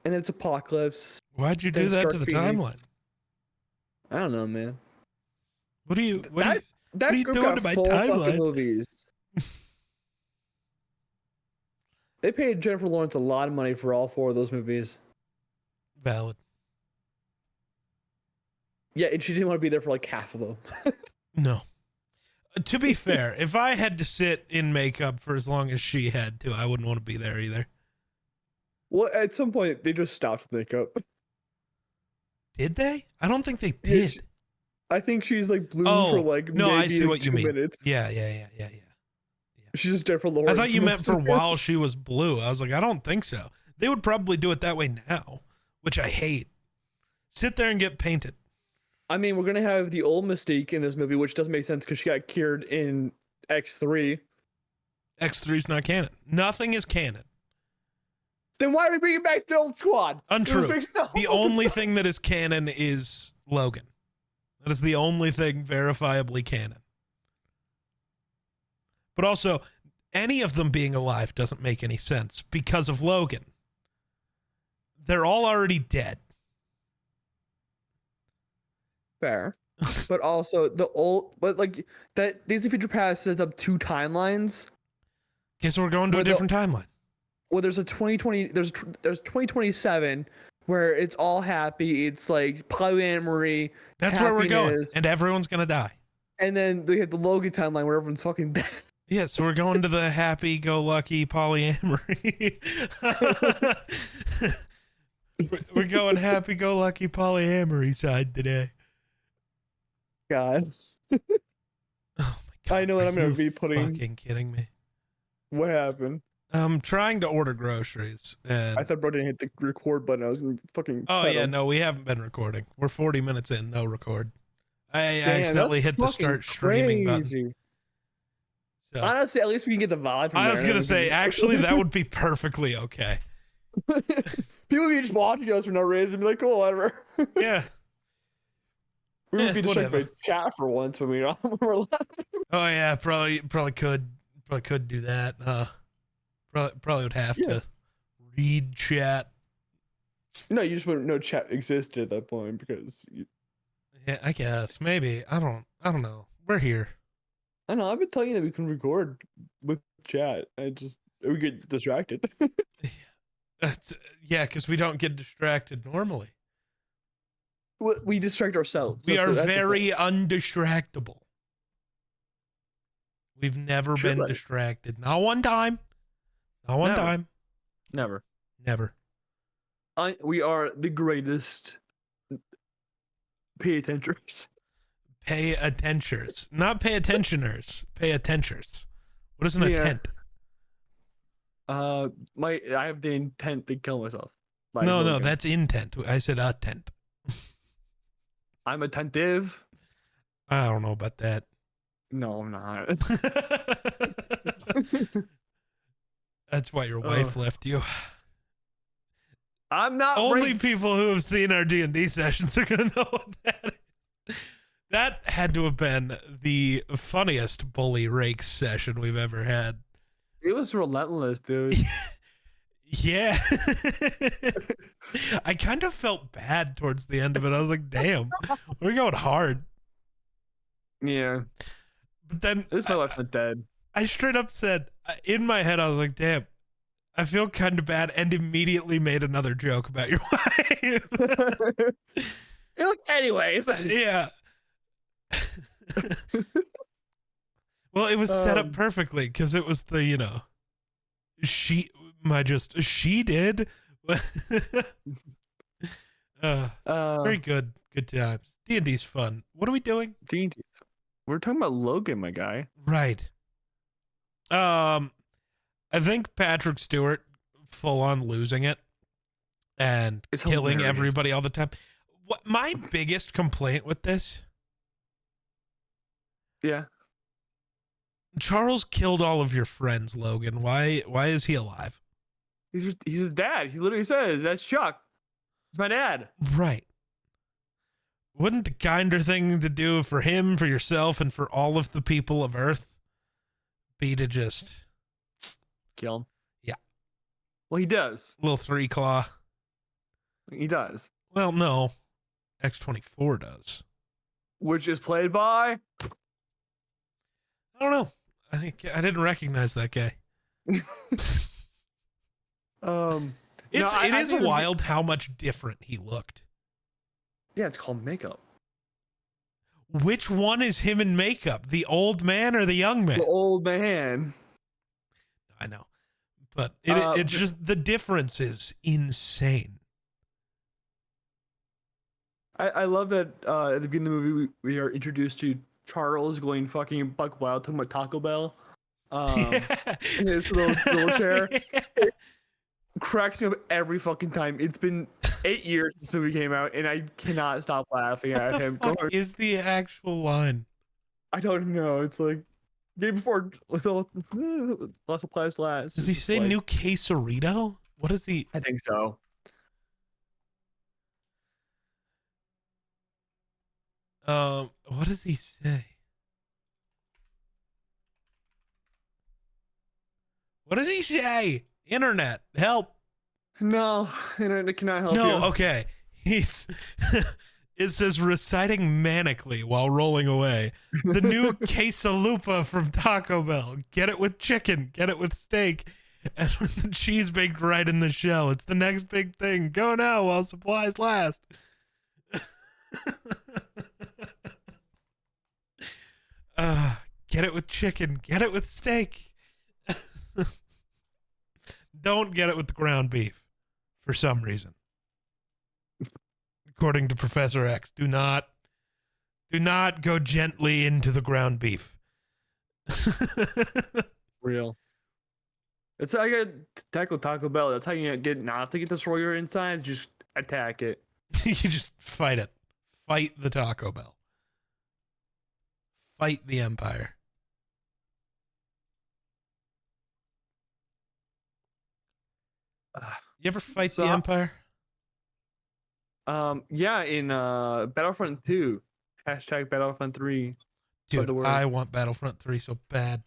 And then it's Apocalypse. Why'd you do that to the timeline? I don't know, man. What are you doing to my timeline? Movies. They paid Jennifer Lawrence a lot of money for all 4 of those movies. Valid. Yeah, and she didn't want to be there for like half of them. No. To be fair, if I had to sit in makeup for as long as she had to, I wouldn't want to be there either. Well, at some point, they just stopped makeup. Did they? I don't think they did. Yeah, I think she's like blue for like no, maybe I see what you mean. Minutes. Yeah. She's just Jennifer Lawrence. I thought you meant for while she was blue. I was like, I don't think so. They would probably do it that way now, which I hate. Sit there and get painted. I mean, we're gonna have the old Mystique in this movie, which doesn't make sense because she got cured in X3. X3's not canon. Nothing is canon. Then why are we bringing back the old squad? Untrue. The only thing that is canon is Logan. That is the only thing verifiably canon. But also, any of them being alive doesn't make any sense because of Logan. They're all already dead. Fair. But also that Days of Future Past sets up 2 timelines. Okay, so we're going to a different timeline. Well, there's a 2020. There's 2027 where it's all happy. It's like polyamory. That's where we're going, and everyone's gonna die. And then they have the Logan timeline where everyone's fucking dead. Yeah, so we're going to the happy-go-lucky polyamory. We're going happy-go-lucky polyamory side today. God. Oh my God. I know that Are I'm gonna you be putting. fucking kidding me? What happened? I'm trying to order groceries and I thought bro didn't hit the record button. I was gonna fucking. oh cut yeah, him. no, we haven't been recording. We're 40 minutes in, no record. I Damn, that's accidentally hit the fucking start streaming button. crazy. So Honestly, at least we can get the vibe from I there. was and then gonna we say, can- actually, that would be perfectly okay. People would be just watching us for no reason, be like, "Cool, whatever." Yeah. We would be distracted Whatever. by chat for once when we were laughing. Oh yeah, probably could do that. Probably would have Yeah. to read chat. No, you just wouldn't know chat existed at that point because Yeah, I guess maybe. I don't know. We're here. I don't know. I've been telling you that we can record with chat. We get distracted. That's yeah, because we don't get distracted normally. We distract ourselves. We are That's the very point. undistractable. We've never Should been let it. distracted. Not one time. Not one Never. time. Never. Never. We are the greatest pay attentioners. Pay attentioners. Not pay attentioners. Pay attentioners. What is an Yeah. attent? I have the intent to kill myself. Like No, Logan. that's intent. I said attent. I'm attentive. I don't know about that. No, I'm not. That's why your wife left you. I'm not. Only raped. people who have seen our D&D sessions are gonna know what that is. That had to have been the funniest bully rakes session we've ever had. It was relentless, dude. Yeah. I kind of felt bad towards the end of it. I was like, damn, we're going hard. Yeah. But then This is my wife not dead. I straight up said, in my head, I was like, damn, I feel kind of bad, and immediately made another joke about your wife. Anyways. Yeah. Well, it was set up perfectly because it was the, she did. Very good. Good times. D&D's fun. What are we doing? D&D. We're talking about Logan, my guy. Right. I think Patrick Stewart full on losing it and It's killing hilarious. everybody all the time. What my biggest complaint with this, Yeah. Charles killed all of your friends, Logan. Why is he alive? He's his dad. He literally says, "That's Chuck. It's my dad." Right. Wouldn't the kinder thing to do for him, for yourself, and for all of the people of Earth be to just Kill him. Yeah. Well, he does. little 3-claw? He does. Well, no. X-24 does. Which is played by. I don't know. I didn't recognize that guy. It is wild how much different he looked. Yeah, it's called makeup. Which one is him in makeup? The old man or the young man? The old man. I know. But it's just the difference is insane. I love that at the beginning of the movie we are introduced to Charles going fucking buck wild talking about Taco Bell. In his little chair. It cracks me up every fucking time. It's been 8 years since this movie came out, and I cannot stop laughing What at the him. fuck is the actual line? I don't know. It's like day before with all lots of supplies last. Does he say new quesarito? What is he? I think so. What does he say? What does he say? Internet, help. No, internet cannot help you. No, okay. He's it says reciting manically while rolling away. The new quesalupa from Taco Bell. Get it with chicken, get it with steak, and with the cheese baked right in the shell. It's the next big thing. Go now while supplies last. Get it with chicken, get it with steak. Don't get it with the ground beef for some reason. According to Professor X, do not Do not go gently into the ground beef. Real. It's how you tackle Taco Bell. That's how you get not to get destroy your insides. Just attack it. You just fight it. Fight the Taco Bell. Fight the Empire. You ever fight the Empire? Yeah, in Battlefront 2. Hashtag Battlefront 3. Dude, I want Battlefront 3 so bad.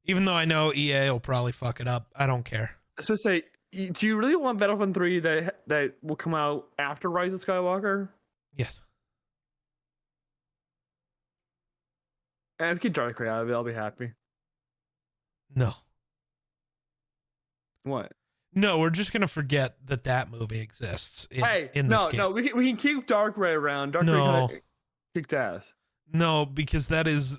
Even though I know EA will probably fuck it up. I don't care. I was supposed to say, do you really want Battlefront 3 that will come out after Rise of Skywalker? Yes. And if you get Dark Ray out of it, I'll be happy. No. What? No, we're just gonna forget that movie exists in this game. No, we can keep Dark Ray around. Dark Ray kicked ass. No, because that is,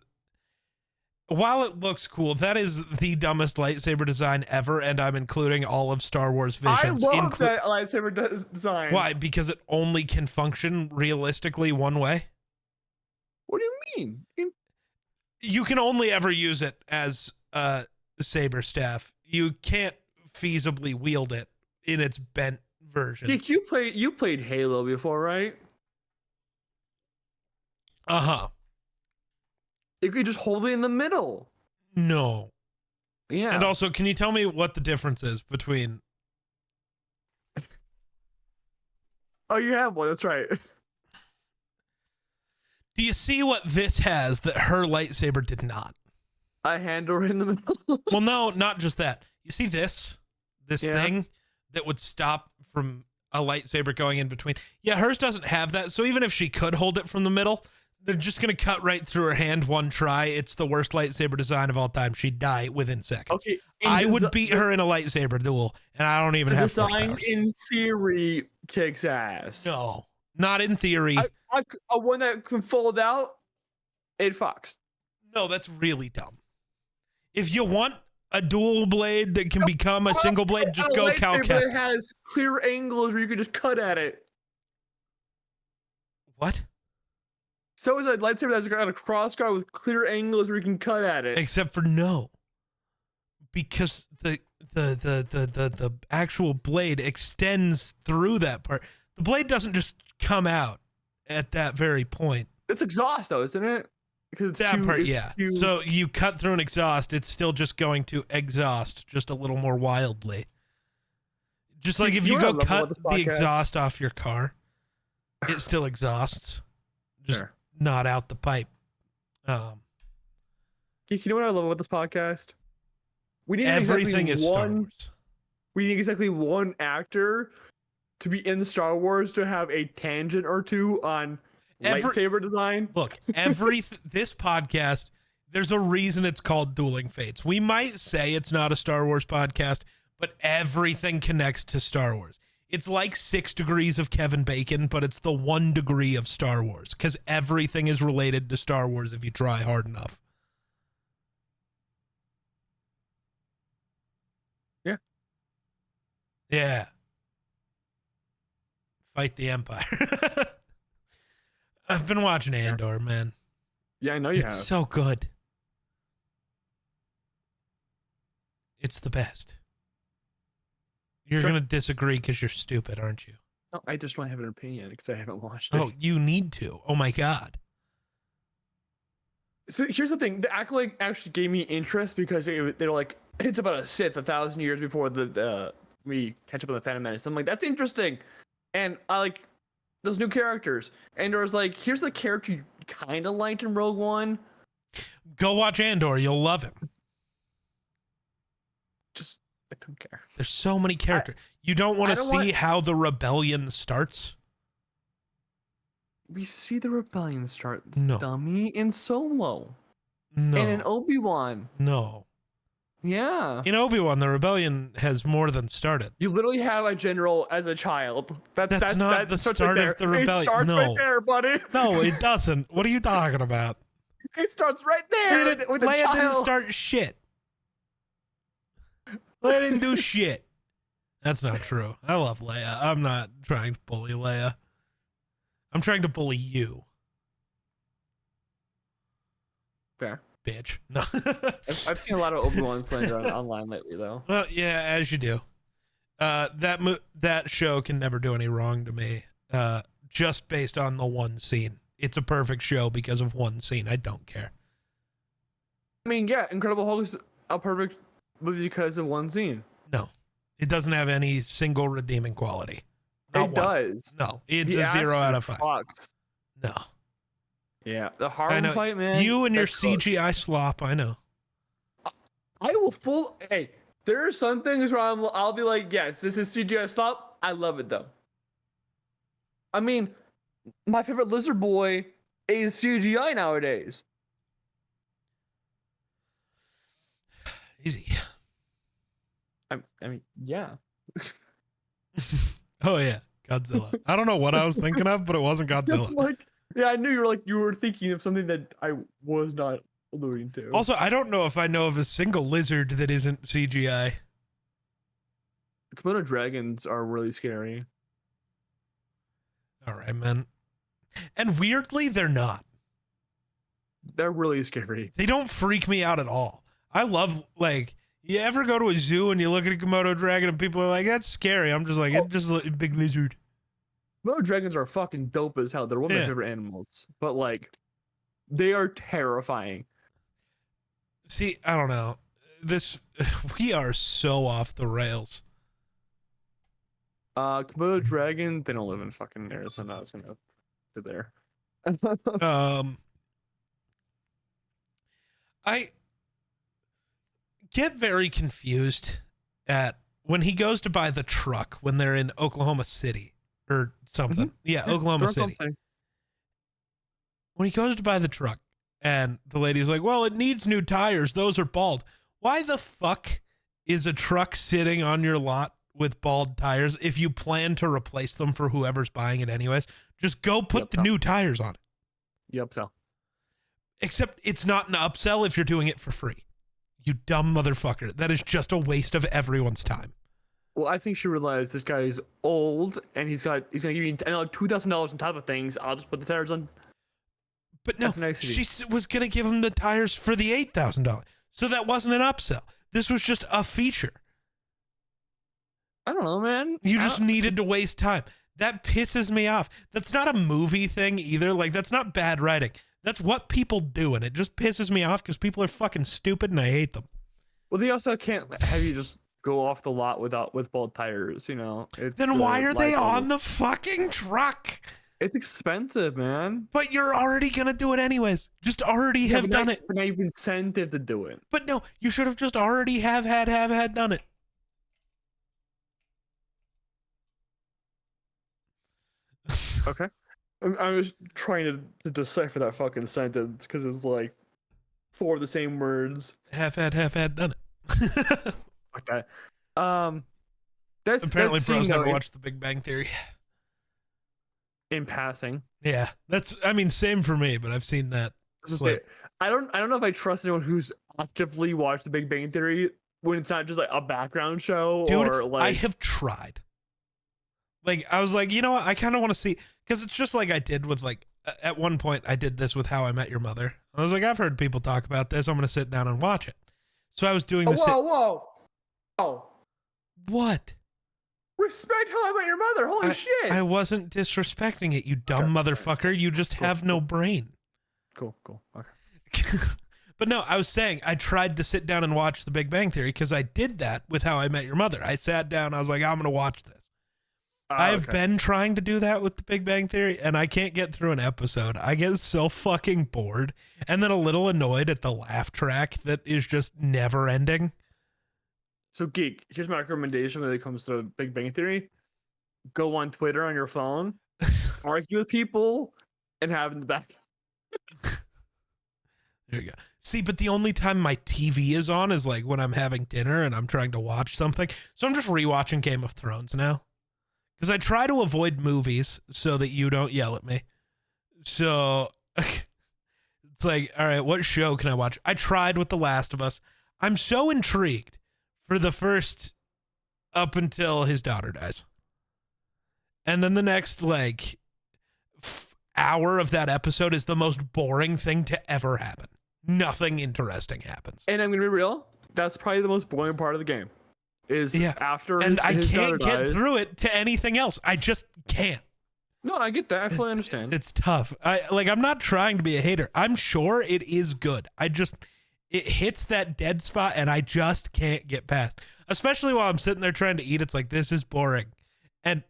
while it looks cool, that is the dumbest lightsaber design ever, and I'm including all of Star Wars Visions. I love that lightsaber design. Why? Because it only can function realistically one way? What do you mean? You can only ever use it as a saber staff. You can't feasibly wield it in its bent version. You played Halo before, right? Uh-huh. You could just hold it in the middle. No. Yeah. And also, can you tell me what the difference is between... Oh, you have one. That's right. Do you see what this has that her lightsaber did not? A handle in the middle. Well, no, not just that. You see this thing that would stop from a lightsaber going in between? Yeah, hers doesn't have that. So even if she could hold it from the middle, they're just going to cut right through her hand one try. It's the worst lightsaber design of all time. She'd die within seconds. Okay, I would beat her in a lightsaber duel, and I don't even have force powers. In theory, kicks ass. No, not in theory. A one that can fold out, it fucks. No, that's really dumb. If you want a dual blade that can become a single blade, just go Cal Kestis. It has clear angles where you can just cut at it. What? So is a lightsaber that's got a crossguard with clear angles where you can cut at it. Except for no. Because the actual blade extends through that part. The blade doesn't just come out at that very point. It's exhaust though, isn't it? Because that part, yeah. So you cut through an exhaust, it's still just going to exhaust just a little more wildly. Just like if you go cut the exhaust off your car, it still exhausts. Just not out the pipe. You know what I love about this podcast? We need everything is Star Wars. We need exactly one actor to be in Star Wars to have a tangent or two on lightsaber design. Look, this podcast, there's a reason it's called Dueling Fates. We might say it's not a Star Wars podcast, but everything connects to Star Wars. It's like 6 degrees of Kevin Bacon, but it's the 1 degree of Star Wars, because everything is related to Star Wars if you try hard enough. Yeah. Yeah. Fight the Empire. I've been watching Andor, man. Yeah, I know you have. It's so good. It's the best. You're going to disagree because you're stupid, aren't you? No, I just want to have an opinion because I haven't watched it. Oh, you need to. Oh, my God. So here's the thing. The Acolyte actually gave me interest because they're like, it's about a Sith 1,000 years before we catch up with the Phantom Menace. I'm like, that's interesting. And I like those new characters. And there was like, here's the character you kind of liked in Rogue One. Go watch Andor. You'll love him. I don't care. There's so many characters. You don't want to see how the rebellion starts? We see the rebellion start, no. Dummy, in Solo. No. And in Obi-Wan. No. Yeah. In Obi-Wan, the rebellion has more than started. You literally have a general as a child. That's not the start of the rebellion. It starts right there, buddy. No, it doesn't. What are you talking about? It starts right there. Leia didn't start shit. Leia didn't do shit. That's not true. I love Leia. I'm not trying to bully Leia. I'm trying to bully you. Fair. bitch. No. I've seen a lot of Obi-Wan slander online lately, though. Well, yeah, as you do. That show can never do any wrong to me. Just based on the one scene. It's a perfect show because of one scene. I don't care. I mean, yeah, Incredible Hulk is a perfect movie because of one scene. No, it doesn't have any single redeeming quality. It does. No, it's a 0 out of 5. Fucks. No. Yeah, the Harlem fight, man. You and your CGI slop, I know. I will Hey, there are some things where I'll be like, yes, this is CGI slop. I love it though. I mean, my favorite Lizard Boy is CGI nowadays. Easy. I mean, yeah. Oh yeah, Godzilla. I don't know what I was thinking of, but it wasn't Godzilla. Yeah, I knew you were thinking of something that I was not alluding to. Also, I don't know if I know of a single lizard that isn't CGI. Komodo dragons are really scary. All right, man. And weirdly, they're not. They're really scary. They don't freak me out at all. I love, like, you ever go to a zoo and you look at a Komodo dragon and people are like, that's scary. I'm just like, it's just a big lizard. Komodo dragons are fucking dope as hell. They're one of my favorite animals. But, like, they are terrifying. See, I don't know. We are so off the rails. Komodo dragon, they don't live in fucking Arizona. I was gonna go there. I get very confused at when he goes to buy the truck when they're in Oklahoma City or something. Mm-hmm. Yeah, Oklahoma City. When he goes to buy the truck and the lady's like, well, it needs new tires. Those are bald. Why the fuck is a truck sitting on your lot with bald tires if you plan to replace them for whoever's buying it anyways? Just go put the new tires on it. You upsell. Except it's not an upsell if you're doing it for free. You dumb motherfucker. That is just a waste of everyone's time. Well, I think she realized this guy is old and he's gonna give me $2,000 on top of things. I'll just put the tires on. But no, she was gonna give him the tires for the $8,000. So that wasn't an upsell. This was just a feature. I don't know, man. You just needed to waste time. That pisses me off. That's not a movie thing either. Like, that's not bad writing. That's what people do, and it just pisses me off because people are fucking stupid and I hate them. Well, they also can't have you just go off the lot with bald tires, you know. Then why are they on the fucking truck? It's expensive, man. But you're already gonna do it anyways. Just already have done it. But now you've incentive to do it. But no, you should have just already have had done it. Okay. I was trying to decipher that fucking sentence because it was like 4 of the same words. Have had done it. Okay. Apparently bros never watched The Big Bang Theory. In passing. Yeah. Same for me, but I've seen that. I don't know if I trust anyone who's actively watched The Big Bang Theory when it's not just like a background show. Dude, or like I have tried. Like, I was like, you know what? I kind of want to see, because it's just like I did with, like, at one point I did this with How I Met Your Mother. I was like, I've heard people talk about this. I'm going to sit down and watch it. So I was doing this. Whoa. Oh. What? Respect How I Met Your Mother. Holy shit. I wasn't disrespecting it, you dumb motherfucker. You just have no brain. Cool. Okay. But no, I was saying I tried to sit down and watch The Big Bang Theory because I did that with How I Met Your Mother. I sat down. I was like, I'm going to watch this. I have been trying to do that with The Big Bang Theory, and I can't get through an episode. I get so fucking bored and then a little annoyed at the laugh track that is just never ending. So, Geek, here's my recommendation when it comes to Big Bang Theory. Go on Twitter on your phone, argue with people, and have in the back. There you go. See, but the only time my TV is on is like when I'm having dinner and I'm trying to watch something. So I'm just rewatching Game of Thrones now. Because I try to avoid movies so that you don't yell at me. So it's like, all right, what show can I watch? I tried with The Last of Us. I'm so intrigued for the first up until his daughter dies. And then the next, hour of that episode is the most boring thing to ever happen. nothing interesting happens. And I'm gonna be real. That's probably the most boring part of the game. Is after and I his can't daughter get dies. through it to anything else. I just can't. No, I get that. I fully understand. It's tough. I'm not trying to be a hater. I'm sure it is good. It hits that dead spot and I just can't get past. Especially while I'm sitting there trying to eat. It's like, this is boring. And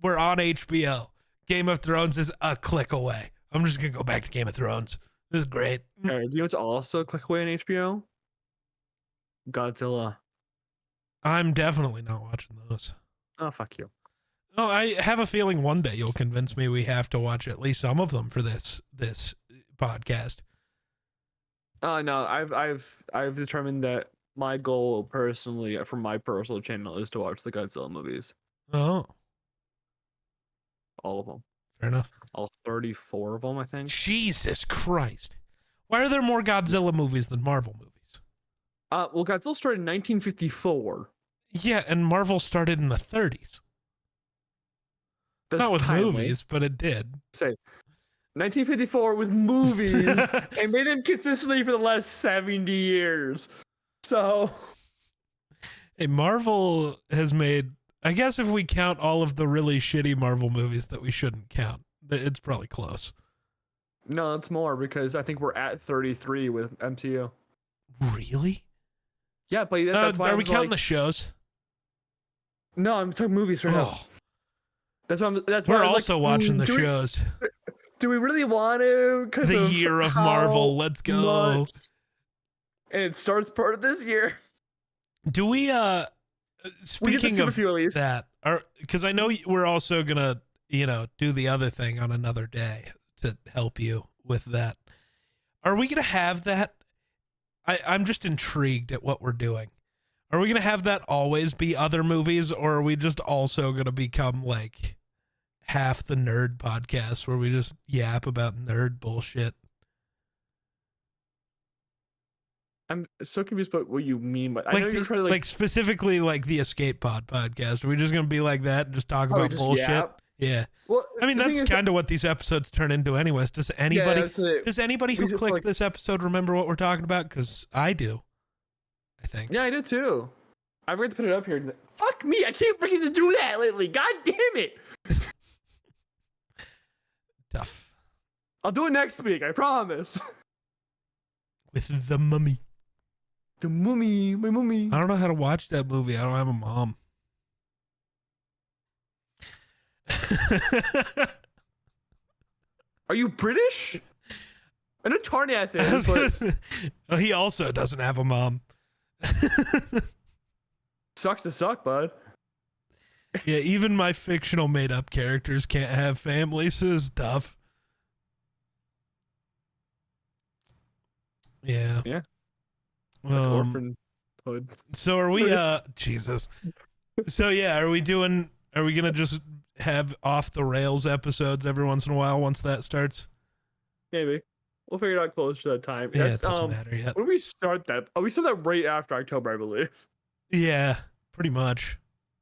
we're on HBO. Game of Thrones is a click away. I'm just going to go back to Game of Thrones. This is great. Do you know what's also a click away on HBO? Godzilla. I'm definitely not watching those. Oh, fuck you. Oh, I have a feeling one day you'll convince me we have to watch at least some of them for this podcast. No, I've determined that my goal personally, from my personal channel, is to watch the Godzilla movies. Oh, All of them. fair enough. All 34 of them, I think. Jesus Christ. Why are there more Godzilla movies than Marvel movies? Well, Godzilla started in 1954. Yeah, and Marvel started in the 30s. That's Not with timely. movies, but it did. Say 1954 with movies and made them consistently for the last 70 years. So, Hey, Marvel has made, I guess if we count all of the really shitty Marvel movies that we shouldn't count, it's probably close. no, it's more because I think we're at 33 with MCU. Really? Yeah, but that's why are I we was counting like, the shows? No, I'm talking movies right now. That's why We're I was also like, watching the shows. Do we really want to? The year of Marvel. Let's go. Much, and it starts part of this year. Do we speaking of that, because I know we're also gonna, do the other thing on another day to help you with that. Are we gonna have that? I'm just intrigued at what we're doing. Are we gonna have that always be other movies, or are we just also gonna become like half the nerd podcast where we just yap about nerd bullshit? I'm so confused about what you mean, but Like I know you're trying to like specifically like the Escape Pod podcast. Are we just gonna be like that and just talk about bullshit? Yap? Yeah. Well, I mean, that's kind of what these episodes turn into anyways. Does anybody who clicked this episode remember what we're talking about? Because I do, I think. Yeah, I did too. I forgot to put it up here. Fuck me, I can't forget to do that lately. God damn it. Tough. I'll do it next week, I promise. With the mummy. The mummy, my mummy. I don't know how to watch that movie. I don't have a mom. Are you British? I know Tarnath is, but Well, he also doesn't have a mom. sucks to suck, bud. Yeah, even my fictional made-up characters can't have families, so it's tough. Yeah. Yeah. That's orphanhood. So are we, Jesus. So yeah, are we gonna just have off the rails episodes every once in a while once that starts? Maybe. We'll figure it out closer to that time. Yeah, it doesn't matter yet. When do we start that? Oh, we start that right after October, I believe. Yeah, pretty much.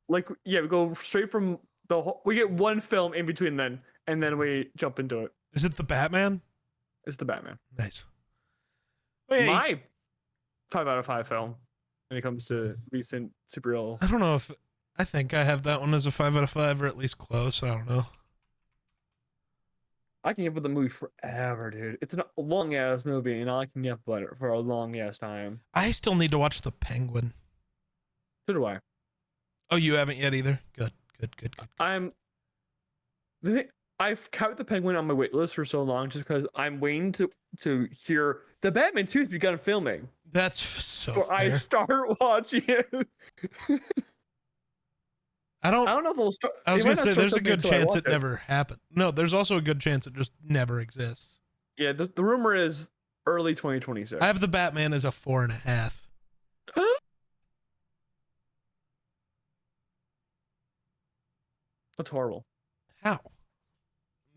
Like, yeah, we go straight from the whole, we get one film in between then, and then we jump into it. Is it the Batman? It's the Batman. Nice. Wait, My 5 out of 5 film when it comes to recent superhero. I don't know if I think I have that one as a 5 out of 5 or at least close. I don't know. I can get with the movie forever, dude. It's a long ass movie, and I can get about it for a long ass time. I still need to watch The Penguin. So do I. Oh, you haven't yet either? Good. I've kept the Penguin on my wait list for so long just because I'm waiting to hear the Batman 2's begun filming. That's so Before I fair. start watching it. I don't know if it'll start. I was going to say there's a good chance it never. never happened. No, there's also a good chance it just never exists. Yeah, the rumor is early 2026. I have the Batman as a 4.5. That's horrible. How?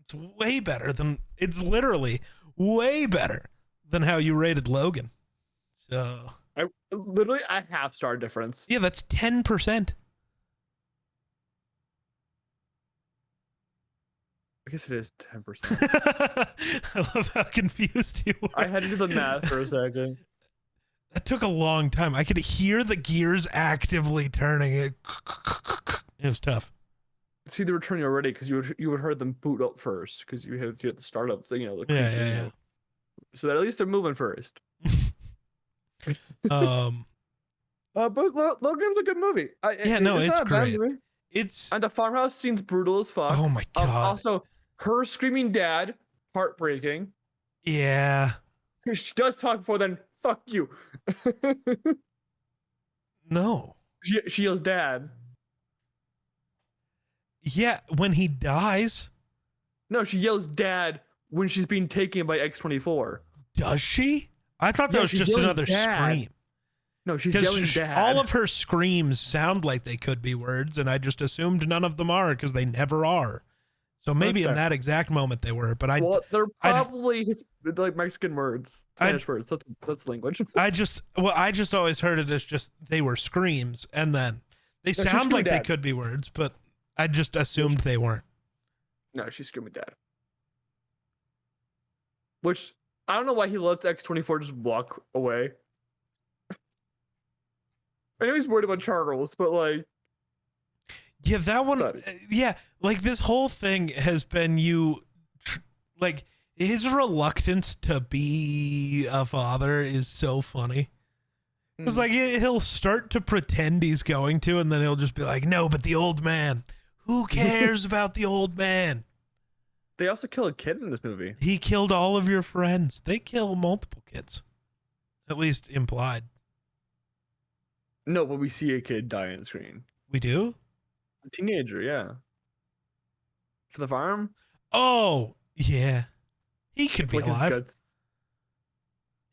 It's literally way better than how you rated Logan. So I half star difference. yeah, that's 10%. I guess it is 10%. I love how confused you were. I had to do the math for a second. That took a long time. I could hear the gears actively turning. It was tough. See, they were turning already because you would heard them boot up first because you had the startup thing, the Yeah. So that at least they're moving first. But Logan's a good movie. it's not a bad great. movie. And the farmhouse scene's brutal as fuck. Oh my god. Also, her screaming dad, heartbreaking. Yeah. She does talk before then. Fuck you. No. She yells dad. Yeah, when he dies. No, she yells dad when she's being taken by X-24. Does she? I thought that was just another scream. No, she's yelling dad. All of her screams sound like they could be words, and I just assumed none of them are because they never are. So maybe in that exact moment they were, but they're probably like Mexican words, Spanish words. That's language. I just always heard it as just they were screams, and then they sound like they could be words, but I just assumed they weren't. No, she's screaming dad. Which I don't know why he lets X-24 just walk away. I know he's worried about Charles, but like. Yeah, that one. Yeah, like this whole thing has been like his reluctance to be a father is so funny. It's like he'll start to pretend he's going to, and then he'll just be like, "No, but the old man. Who cares about the old man?" They also kill a kid in this movie. He killed all of your friends. They kill multiple kids, at least implied. No, but we see a kid die on the screen. We do? A teenager, yeah. To the farm? Oh, yeah. He could be alive.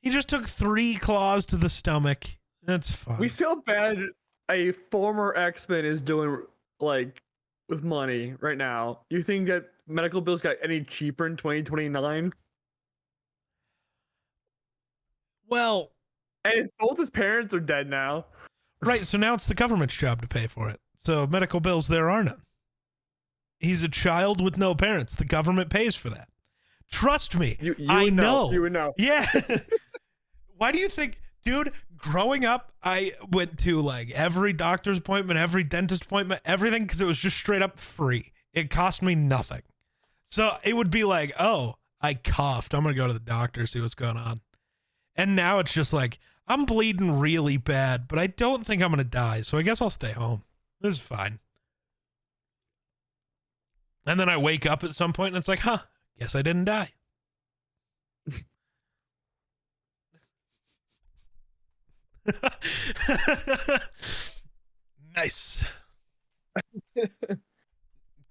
He just took 3 claws to the stomach. That's fine. We see how bad a former X-Men is doing, like, with money right now. You think that medical bills got any cheaper in 2029? Well... And both his parents are dead now. Right, so now it's the government's job to pay for it. So medical bills, there are none. He's a child with no parents. The government pays for that. Trust me, I know. You would know. Yeah. Why do you think, dude, growing up, I went to like every doctor's appointment, every dentist appointment, everything, because it was just straight up free. It cost me nothing. So it would be like, oh, I coughed. I'm going to go to the doctor, see what's going on. And now it's just like, I'm bleeding really bad, but I don't think I'm going to die, so I guess I'll stay home. This is fine. And then I wake up at some point and it's like, huh, guess I didn't die. Nice.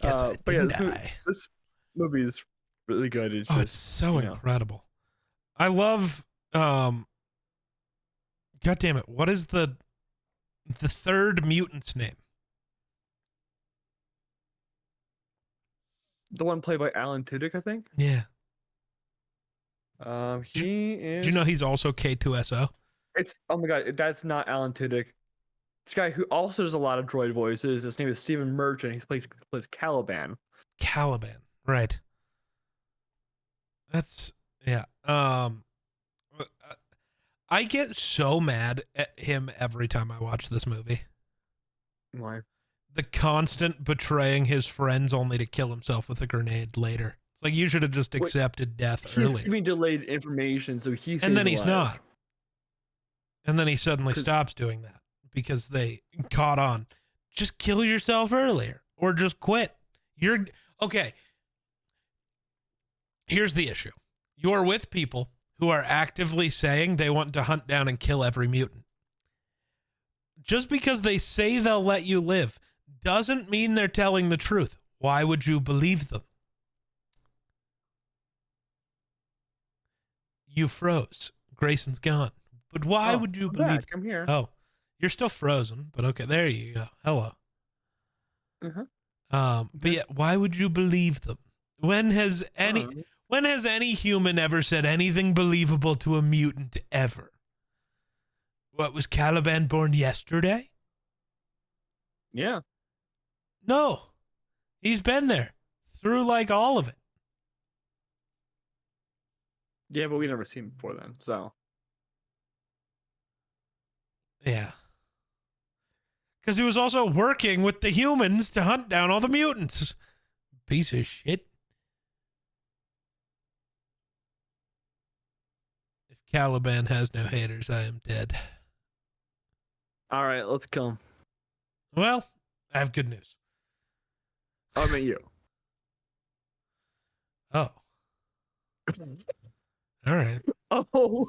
Guess I didn't die. This movie is really good. It's so incredible. I love, God damn it. What is the third mutant's name? The one played by Alan Tudyk, I think. Yeah. He is. Do you know he's also K2SO? Oh my god, that's not Alan Tudyk. This guy who also does a lot of droid voices. His name is Stephen Merchant. He plays Caliban. Caliban, right? That's yeah. I get so mad at him every time I watch this movie. Why? The constant betraying his friends only to kill himself with a grenade later. It's like you should have just accepted death earlier. He's giving delayed information, so he's. And then he's not. And then he suddenly stops doing that because they caught on. Just kill yourself earlier or just quit. You're okay. Here's the issue. You're with people who are actively saying they want to hunt down and kill every mutant. Just because they say they'll let you live doesn't mean they're telling the truth. Why would you believe them? You froze. Grayson's gone. But why would you believe? I'm here. Oh, you're still frozen, but okay, there you go. Hello. But yeah, why would you believe them? When has any human ever said anything believable to a mutant ever? What, was Caliban born yesterday? Yeah. No. He's been there through like all of it. Yeah, but we never seen him before then, so. Yeah. Because he was also working with the humans to hunt down all the mutants. Piece of shit. If Caliban has no haters, I am dead. All right, let's kill him. Well, I have good news. I mean you. Oh. All right. Oh.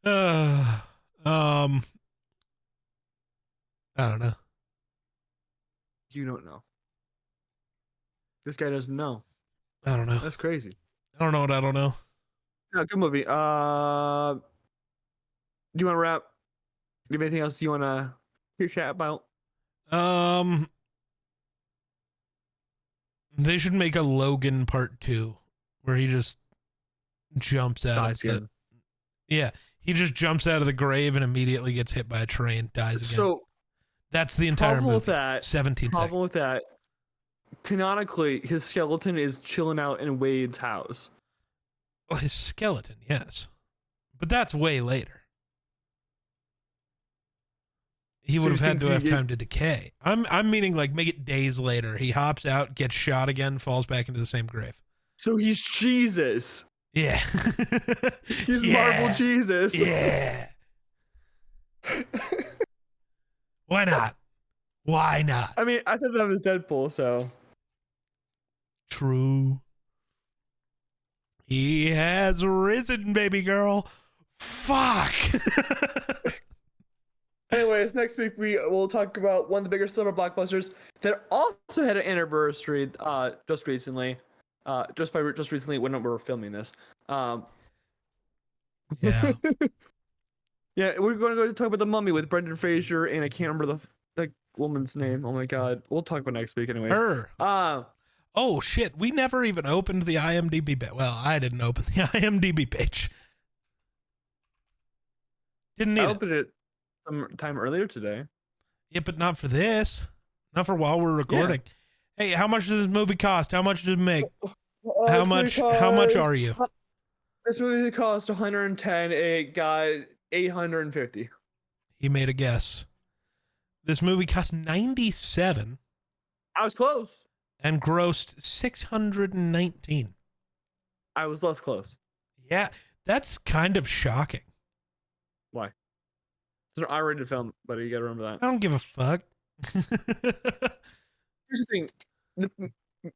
I don't know. You don't know. This guy doesn't know. I don't know. That's crazy. I don't know what I don't know. No, good movie. Do you want to wrap? Do you have anything else you want to hear chat about? They should make a Logan part 2 where he just jumps out of the... Yeah, he just jumps out of the grave and immediately gets hit by a train, dies again. So that's the entire problem movie. With that, 17 problem seconds. with that, canonically, his skeleton is chilling out in Wade's house. Well, his skeleton, yes. But that's way later. He would have had to have time to decay. I'm meaning like make it days later. He hops out, gets shot again, falls back into the same grave. So he's Jesus. Yeah. He's Marvel Jesus. Yeah. Why not? Why not? I mean, I thought that was Deadpool, so. True. He has risen, baby girl. Fuck. Anyways, next week we will talk about one of the bigger summer blockbusters that also had an anniversary just recently. Just recently when we were filming this. Yeah. Yeah, we're going to go talk about The Mummy with Brendan Fraser, and I can't remember the woman's name. Oh my god. We'll talk about next week anyways. Her. Oh shit, we never even opened the IMDb page. Well, I didn't open the IMDb page. Didn't need I opened it some time earlier today. Yeah, but not for this. Not for while we're recording. Yeah. Hey, how much does this movie cost? How much did it make? How much are you? This movie cost 110. It got 850. He made a guess. This movie cost 97. I was close. And grossed 619. I was less close. Yeah, that's kind of shocking. Why? It's an R-rated film, buddy. You gotta remember that. I don't give a fuck. Here's the thing.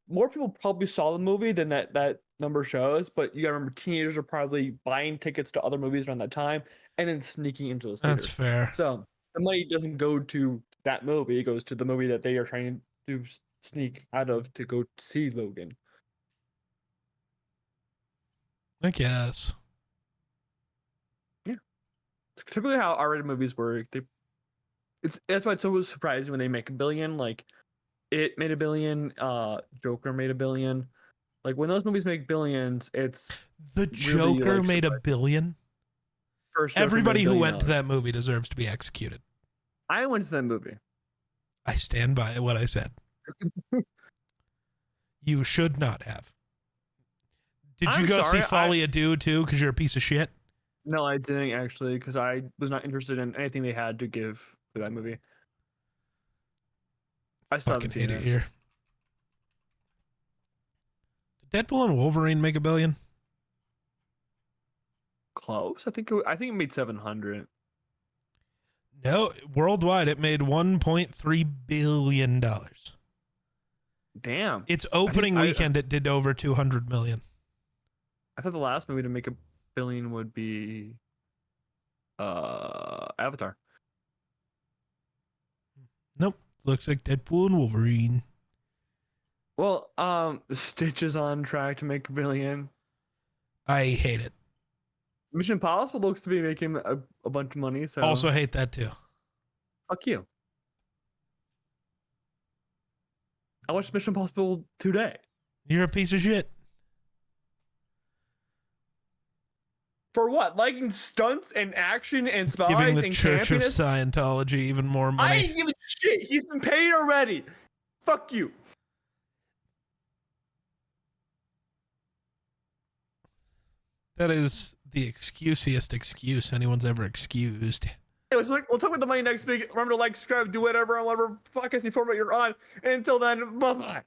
More people probably saw the movie than that number shows, but you gotta remember teenagers are probably buying tickets to other movies around that time and then sneaking into those theaters. That's fair. So the money doesn't go to that movie. It goes to the movie that they are trying to sneak out of to go see Logan. I guess. Yeah. It's typically how R-rated movies work. That's why it's so surprising when they make $1 billion. Like, It made $1 billion. Joker made $1 billion. Like, when those movies make billions, it's the Joker really, like, made $1 billion. Everybody who went to that movie deserves to be executed. I went to that movie. I stand by what I said. You should not have. Did you go see Folly Ado too? Because you're a piece of shit. No, I didn't actually, because I was not interested in anything they had to give to that movie. I still haven't seen it here. Did Deadpool and Wolverine make $1 billion? Close. I think it made 700. No, worldwide it made $1.3 billion. Damn. Its opening weekend it did over 200 million. I thought the last movie to make $1 billion would be Avatar. Nope. Looks like Deadpool and Wolverine. Well, Stitch is on track to make $1 billion. I hate it. Mission Impossible looks to be making a bunch of money. So also hate that too. Fuck you. I watched Mission Impossible today. You're a piece of shit. For what? Liking stunts and action and spies Giving the and Church of campiness? Scientology even more I money. ain't giving shit. He's been paid already. Fuck you. That is the excusiest excuse anyone's ever excused. Anyways, we'll talk about the money next week. Remember to like, subscribe, do whatever on whatever podcasting format you're on. And until then, bye-bye.